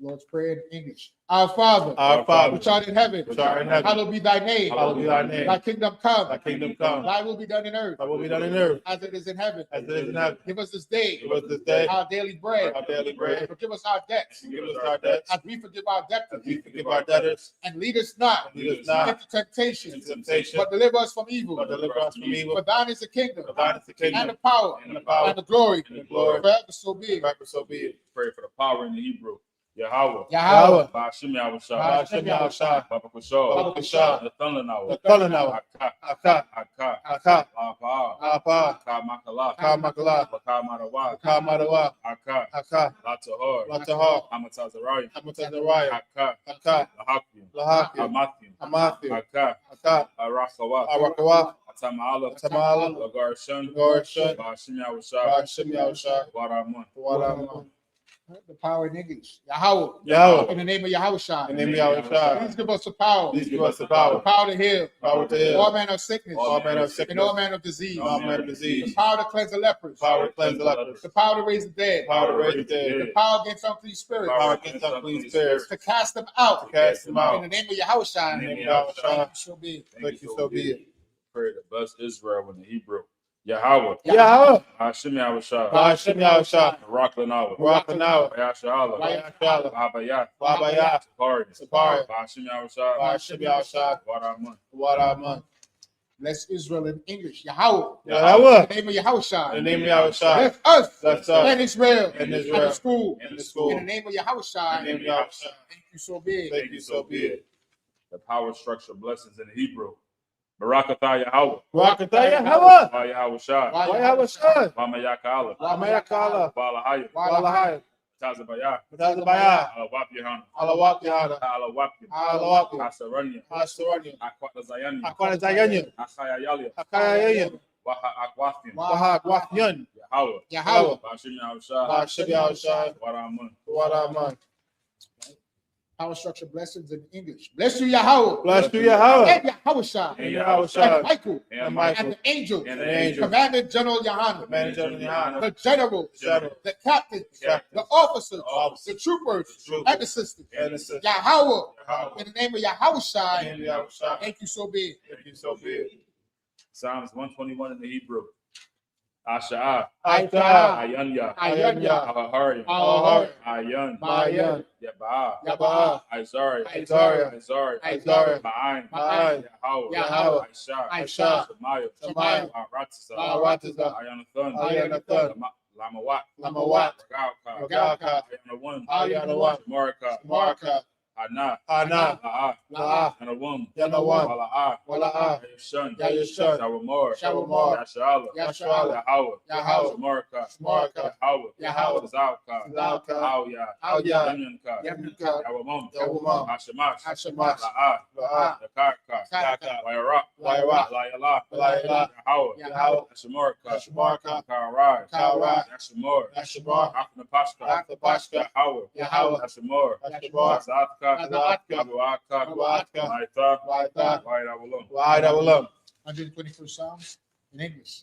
Lord's Prayer in English. Our Father, Our Father, which art in heaven, which art in heaven, hallowed be thy name. hallowed be thy name. Thy kingdom come. Thy kingdom come. Thy will be done in earth Thy will be done in earth as it is in heaven. as it is in heaven. Give us this day Give us this day our daily bread. our daily bread. And forgive us our debts Give us our debts as we forgive our as debtors. we forgive our debtors. And lead us not Lead us not into temptation, into temptation, but deliver us from evil. but deliver us from evil. For thine is the kingdom, For thine is the and kingdom, the power, and the power, and the glory, and the glory, forever so be it. forever so be it. Pray for the power in the Hebrew. Yahweh. Yahweh. Ba'ashem Yahushua. Ba'ashem Yahushua. Baba Kushah. Baba Kushah. Nathalanawa. Nathalanawa. Aka. Aka. Aka. Aka. La'apa'ah. Apa. Ka Makala. Ka Makala. Laka Marawa. Ka Madawa. Aka. Aka. Latahar. Latahar. Hamatazariah. Hamatazariah. Aka. Aka. Lahakim. Lahakim. Amathium. Amathim. Aka. Aka. Arakawa. Arakawa. Atama'ala. Tamala. Lagarshan. Garshan. Ba'ashem Yahushua. Ba'ashem Yahushua. Waramun. Wa'alamun. The power in English. Yahweh. Yahweh. In the name of Yahushua. In the name of Yahushua. Please give us the power. Please give us the The power. power to heal. Power to heal. All manner of sickness. All manner of And sickness. all manner of disease. All manner of The disease. power to cleanse the lepers. Power to cleanse the lepers. The power to raise the dead. Power to raise the dead. The power against unclean spirits. Power against unclean spirits. To cast them out. To cast them In out. the name of Yahushua. In the name of Yahushua. Shall be. Thank you, so be it. Pray to bless Israel in the Hebrew. Yahweh. Yahweh. Hashem Yahushua. Ba'ashem Yahushua. Raklanawa. Rakanawa. Yashala. Yashala. Babayat. Babayat. Sapari. Sapari. Hashem Yahushua. Ba'ashem Yahushua. Waramun. Wa'alamun. Bless Israel in English. Yahweh. Yahweh. In the name of Yahushua. In the name of Yahushua. Bless us. Bless us. And Israel. And Israel. And the school. In the school. In the name of Yahushua. In the name of Yahushua. Thank you so big. Thank you, so be it. The power structure blessings in Hebrew. Barakatah Yahweh. Barakatah Yahweh. Yahweh Shai. Yahweh Shai. Wamayakala. Wamayakala. Balahaya. Walahai. Tazabaya. Tazabaya. Alawap Yahanna. Alawap Yahanna. Alawapkin. Alawapkin. Asaranya. Asaranya. Akwata Zayani. Akwata Zayani. Achayayalia. Akayayan. Waha Akwathin. Waha Gwafyan. Yahweh. Yahweh. Bashim Yahushai. Bashim Yahushai. Waramun. Waraman. Power structure blessings in English. Bless you, Yahweh. Bless you, Yahweh. And Yahweh Shai. And Yahweh And Shai. Michael. And And the angel. And the angel. Commander General Yohanan. Commander General Yohanan. The generals. General. The captains. Captains. The officers. Officers. The troopers. The troopers. And the sisters. And the sister. Yahweh. Yahweh. In the name of Yahweh Shai. And Yahweh Shai. Thank you so big. Thank you so big. Psalms 121 in the Hebrew. Asha'ah. Aita. Ayanya. Ayanya. Ahaharian. Ahaharian. Ayan. Mayan. Yabaa. Yabaa. Isaiah. Isaiah. Isaiah. Isaiah. Ma'ayin. Ma'ayin. Yahweh. Yahweh. Aisha. Aisha. Shemaiah. Shemaiah. Aratza. Aratza. Ayanathan. Ayanathan. Lamawat. Lamawat. Ragalka. Ragalka. Ayanawan. Ayanawan. Marika. Marka. Ana. Ana. La'ah. La'ah. Yanawam. Yanawam. Wala'ah. Wala'ah. Yashun. Yashun. Shawamar. Shawamar. Yashala. Yashala. Yahweh. Yahweh. Shamarka. Shmarka. Yahweh. Yahweh. Zalka. Zalka. Awya. Awya. Yamyanka. Yamyanka. Yawamam. Yawamam. Hashemash. Hashemash. La'ah. La'ah. Yakarka. Kaka. Wayara. Wayara. Layala. Layala. Yahweh. Yahweh. Shamarka. Shmarka. Karai. Karai. Yashamar. Yashamar. Aknapashka. Aknapashka. Yahweh. Yahweh. Yashamar. Yashamar. Zatka. Zatka. Abuaka. Abuaka. Maita. Waita. Wayrawalum. Wa'adawalam. 121st Psalms in English.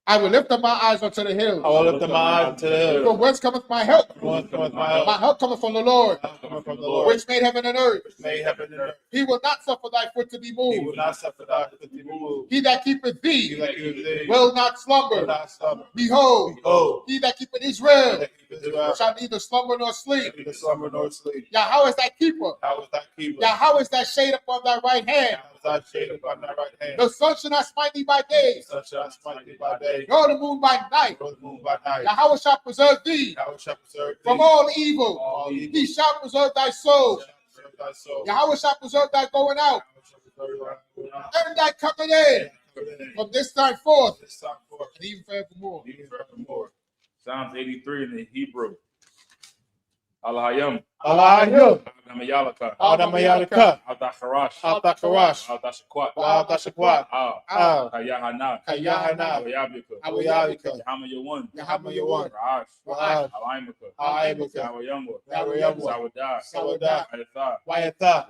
I will lift up my eyes unto the hills. I will lift up my eyes to the hills. From whence cometh my help? From whence cometh my help? My help cometh from the Lord, Coming from the Lord, which made heaven and earth. which made heaven and earth. He will not suffer thy foot to be He will moved. not suffer thy foot to be moved. He that keepeth He thee that keepeth thee will not will slumber. not slumber. Behold, Behold, he that keepeth he Israel that keepeth Israel shall neither slumber nor sleep. neither slumber nor sleep. Yahweh is thy keeper. How is thy keeper? Yahweh is thy shade upon thy right hand. How is thy shade upon thy right hand? The sun shall not smite thee by day, The sun shall smite thee by day, nor the moon by night. nor the moon by night. Yahweh shall preserve thee How shall preserve thee from all evil. all evil. He shall preserve thy soul. Shall preserve thy soul. Yahweh shall preserve thy going out How shall preserve thy going out. and thy coming in from this time forth This time forth, and even forevermore. Even forevermore. Psalms 83 in the Hebrew. Alahayam. Alahayam. Adamayalaka. Adamayalaka. Altacharash. Altacharash. Altashakwat. Altashakwa. Al. Kayahanna. Kayahanna. Awayabika. Awayabika. Yahamayawan. Yahamayawan. Ra'ash. Ra'ash. Alaimaka. Alaimaka. Yawayamwa. Yawayamwa. Sawadah. Sawadah. Ayatha. Wayatha.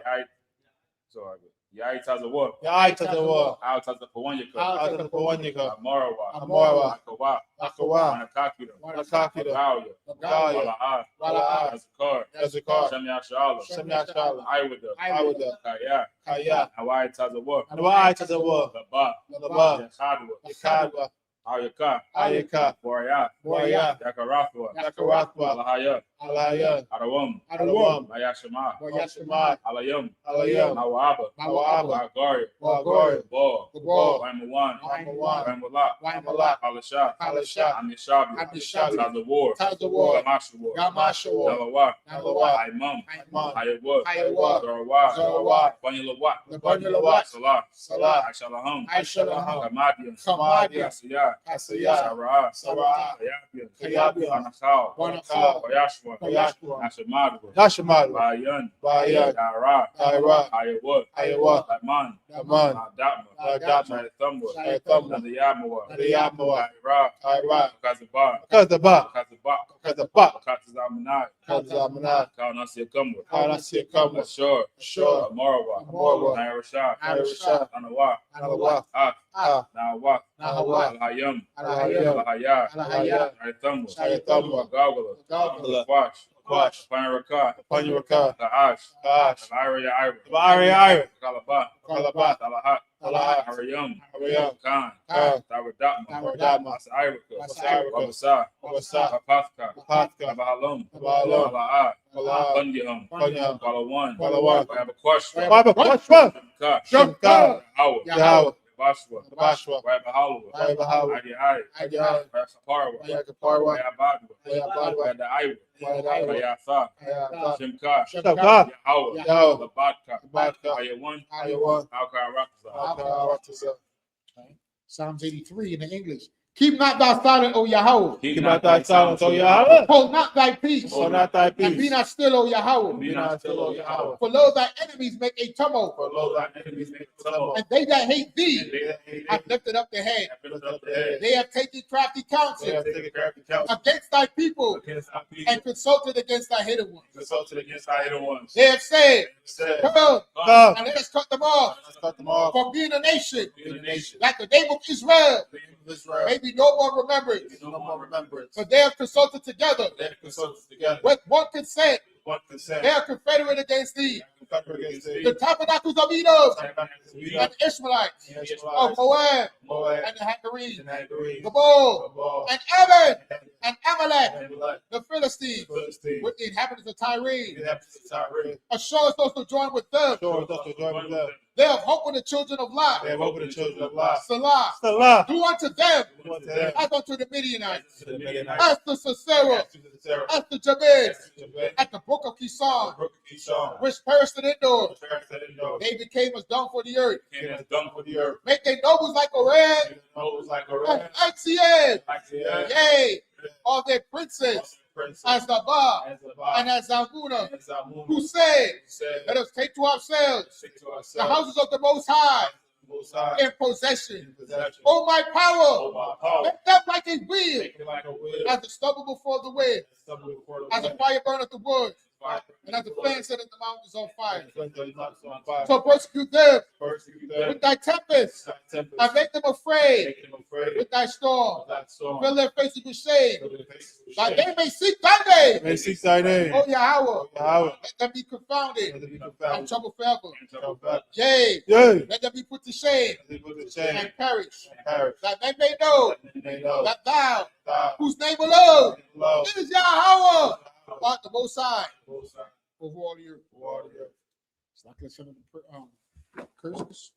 Yaitazawa. Yaitazawa. Altazapawanyaka. Altazapawanyaka. Amarawa. Amarawa. Akawa. Akawa. Manakakira. Manakakira. Magalia. Magalia. Wala'ah. Wala'ah. Azakar. Yazakar. Shamyashala. Shamyashala. Iwada. Iwada. Kaya. Kaya. Hawaitazawa. Waitazawa. Laba. Laba. Yachadwa. Yakadwa. Ayaka. Ayaka. Waraya. Waraya. Yakarathwa. Yakarathwa. Alahaya. Alaya. Arawam. Arawam. Mayashama. Yashima. Alayam. Alayam. Mawaba. Mawaba. Wagaria. Wagari. Ball. Ball. Waimawan. Waimawan. Waimala. Waimala. Alasha. Alasha. Amishabi. Amishabi. Tazawar. Tazawar. Gamashawar. Gamashawar. Dalawa. Nalawa. Aimam. Imam. Ayawa. Ayawa. Zarawa. Zarawa. Banyalawa. Banyalawa. Salah. Salah. Aishalaham. Aishalaham. Kamadian. Kamadian. Kasiyah. Kasiyah. Sarah. Sarah. Kayabian. Kayabian. Anakal. Anakal. Wayashwa. Wayashwa. Ashamadwa. Yashimadu. Bayan. Bayan. Dara. Dara. Ayawa. Ayawa. Batman. Aman. Datma. Datma. Shayathamwa. Shayathamwa. Nadiyamawa. Nadiyamawa. Ira. Ira. Kazaba. Kazaba. Kazaba. Kazaba. Katazamanai. Kazamana. Kaunasiakamwa. Kanasiakamwa. Ashur. Ashur. Amarawa. Amarawa. Nairashah. Nairashah. Anawa. Anawa. Nawa. Nahawa. Alhayam. Alhayam. Alhaya. Alhaya. Shayathamwa. Shayathamwa. Gagala. Gagala. Kwash. Kwash. Panaraka. Panyuraka. Kaash. Kaash. Ira. Ira. Kalaba. Kalaba. Talahat. Talahat. Harayam. Harayam. Khan. Khan. Tawadatma. Tawadatma. Asiraka. Asiraka. Wabasa. Wabasa. Papathka. Pathka. Abahalum. Abahalum. Alaa. Alaa. Bundihum. Bundihum. Walawan. Walawan. Abakwashwa. Baba Kwashwa. Ka. Shimka. Awa. Yahweh. Bashwa, Bashwa, Wabahawa, Wabahawa, Adihai, Adihai, Wasaparwa, Wayakaparwa, Wayabadwa, Wayabadwa, Wadaiwa, Wayadaiwa, Wayatha, Wayatha, Shimka, Shabbat, Yahweh, Yahweh, Labadka, Labadka, Ayawan, Ayawan, Alkaratza. Alkaratza. Psalms 83 in the English. Keep not thy silent, O Yahweh. Keep Keep not thy silence, O Yahweh. Hold not thy peace. Hold not thy And be peace. not still, O Yahweh. Be not still, O Yahweh. For lo, thy enemies make a tumult, For lo, thy enemies make a tumult. and they that hate And thee they that hate have thee lifted up their head. Lift up the head. They have taken crafty They counsel have taken crafty counsel against thy people against thy people, and consulted against thy hidden ones. consulted against thy hidden ones. They have said, Said, come, come, and let us cut them off let's cut them off from being a nation, in the nation. like the name of Israel The name of Israel may be no more remembered. no more remembrance. For they have consulted together They have consulted together. with one consent. One consent. They are confederate against thee. Confederate against thee. The tabernacles of Edom Judah, and the Ishmaelites and of Ishmaelites, Moab Moab, and the Hagarenes, and Hagarenes, Gabal Gabal, and Ammon and and Amalek, Amalek, the Philistines, Philistines, with the inhabitants of Tyre. the inhabitants of Tyre. Assure us those to join with them. Sure, thus to join with them. They have hope in the children of Lot. They have opened the children of Lot. Salah. Salah. Do unto them Do unto them as unto the Midianites, to the Midianites, as to Sisera, as to the Sarah, as to Jabez, as to Jabez, at the brook of Kishon, brook of Kishon, which perished in Endor. which parents that didn't know, They became as dung for the earth. came as dung for the earth. Make their nobles like Oreb They know it was like a and rat, Axiel. like the earth, Yea, all their princes as Zabah as the bar, and as Zalmunna, as our moon who said, said, let us take to ourselves stick to the ourselves, houses of the Most High Most High, in possession. in possession. O my Oh, power, my power, make them like a wheel, make it like a wheel, as the stubble before the wind, stumble before the as a wind, fire burneth the wood, fire, and as the flame setteth the mountains on fire. and flint the mountains on fire. So persecute them Persecute them, with thy tempest, thy tempest, and make them afraid make them afraid, with thy storm. of thy storm, Fill their faces with shame, fill their faces with that shame. they may seek thy name. May seek thy name, O Yahweh, Yahweh, let them be confounded let them be and confounded, troubled forever. troubled forever. Yea, Yea, let them be put to shame let them put to shame, and perish, and perish, that they may know that they may know that thou, thou, whose name alone love, is Yahweh, art the Most High Most High, over all the earth. over all the earth. It's like some of the curses.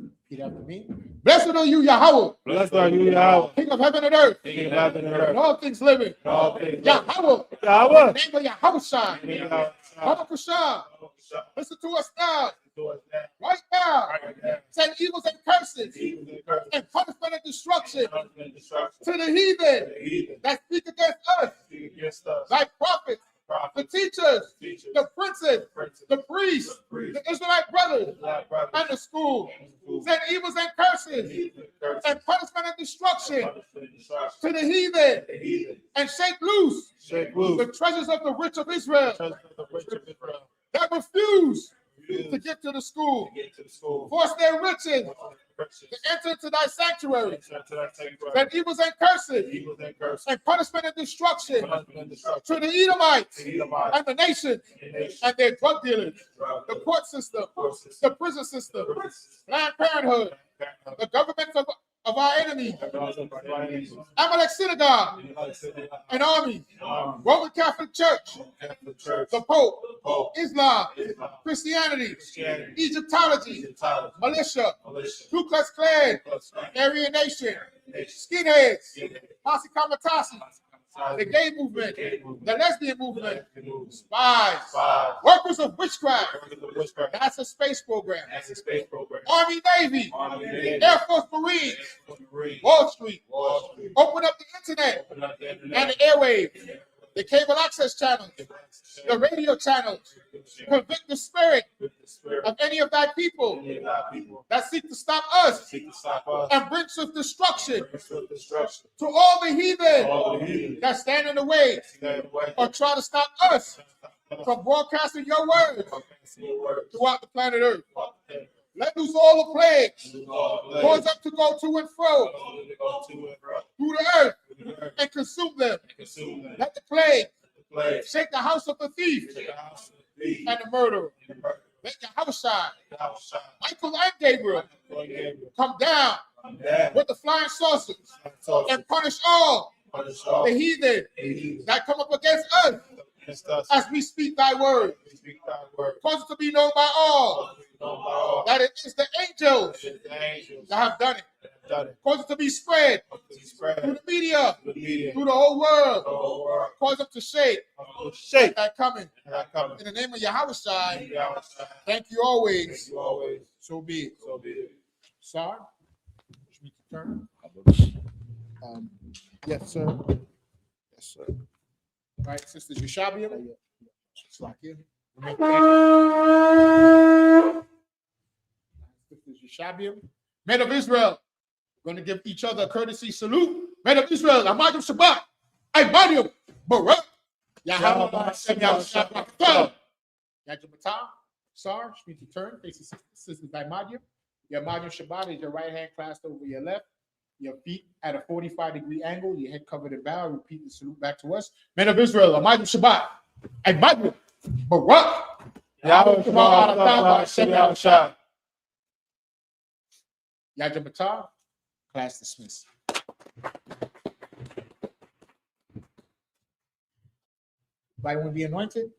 Repeat after me. Blessed are you, Yahweh, Blessed are you, Yahweh, King of heaven and earth, King of heaven and and earth, all things living. and all things. Yahweh, in Yahweh, the name of Yahushua, Yahweh, Baruch listen to us now, to us now, right now. right now. Send evils and curses Evil and curse, and punishment and destruction punishment, destruction, to the heathen to the heathen, that speak against us, speak against us, thy prophets, the prophets, teachers, teachers, the princes, princes, the priests, priests, the Israelite brothers, black brothers, and the school. and Send evils and curses evil and curse, and punishment and destruction punishment, destruction, to the heathen, the heathen, and shake loose shake the loose, treasures of the rich of Israel trust of the rich of Israel, that refuse refuse to get to the school, to get to the school, force their riches riches, to enter into thy sanctuary. enter to that sanctuary, Send evils and curses evil and curse, and punishment and destruction punishment, and destruction, to the Edomites to Edomites, and the nations and nations, and their drug dealers, the court system, forces, the prison system, Planned Parenthood, the governments of our enemies, Amalek synagogue and army, Roman Catholic Church, the Pope, Islam, Christianity, Egyptology, militia, Ku Klux Klan, Aryan Nation, skinheads, Posse Comitatus, the gay movement, the lesbian movement, spies, workers of witchcraft, NASA space program, Army, Navy, Air Force, Marines, Wall Street, open up the internet and the airwaves, the cable access channels, the radio channels, convict the spirit of any of thy people that seek to stop us and bring swift destruction to all the heathen that stand in the way or try to stop us from broadcasting your word throughout the planet Earth. Let loose all the plagues, cause them to go to and fro through the earth and consume them. Let the plague shake the house of the thief and the murderer. Let the house shine. Michael and Gabriel come down with the flying saucers and punish all the heathen that come up against us as we speak thy word. Cause it to be known by all That it is the angels that have done it. Cause it to be spread through the media, through the whole world. Cause it to shake. That coming. In the name of Yahawashi, thank you always. So be it. Sir, turn. Yes, sir. Yes, sir. All right, sisters, you shall be able. It's like you. Sisters, you shall be able. Men of Israel, we're going to give each other a courtesy salute. Men of Israel, Amadu Shabbat, Imanu, Barak, Yahweh, Yahweh, Yajamata, Sar, speak to turn, faces sisters, Imanu. Your Imanu Shabbat is your right hand clasped over your left. Your feet at a 45-degree angle, your head covered in bow. Repeat the salute back to us. Men of Israel, Amadu Shabbat, Imanu, Barak, Yahweh, Shabbat, Yajamata, class dismissed. Anybody want to be anointed?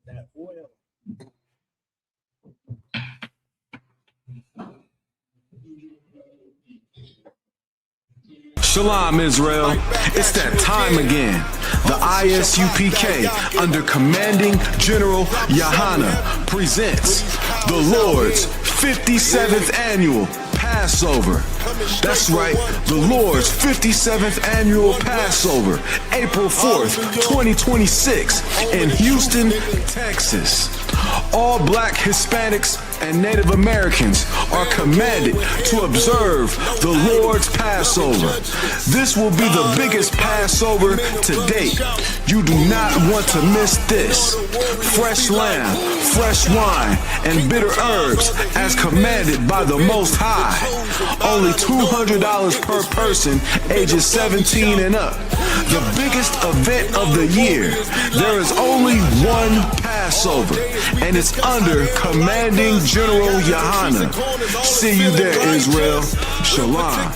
That oil. Shalom, Israel. It's that time again. The I.S.U.P.K. under Commanding General YAHANNA presents the Lord's 57th Annual Passover. That's right, the Lord's 57th Annual Passover, April 4th, 2026 in Houston, Texas. All Black, Hispanics, and Native Americans are commanded to observe the Lord's Passover. This will be the biggest Passover to date. You do not want to miss this. Fresh lamb, fresh wine, and bitter herbs as commanded by the Most High. Only $200 per person ages 17 and up. The biggest event of the year. There is only one Passover, and it's under Commanding General YAHANNA. See you there, Israel. Shalom.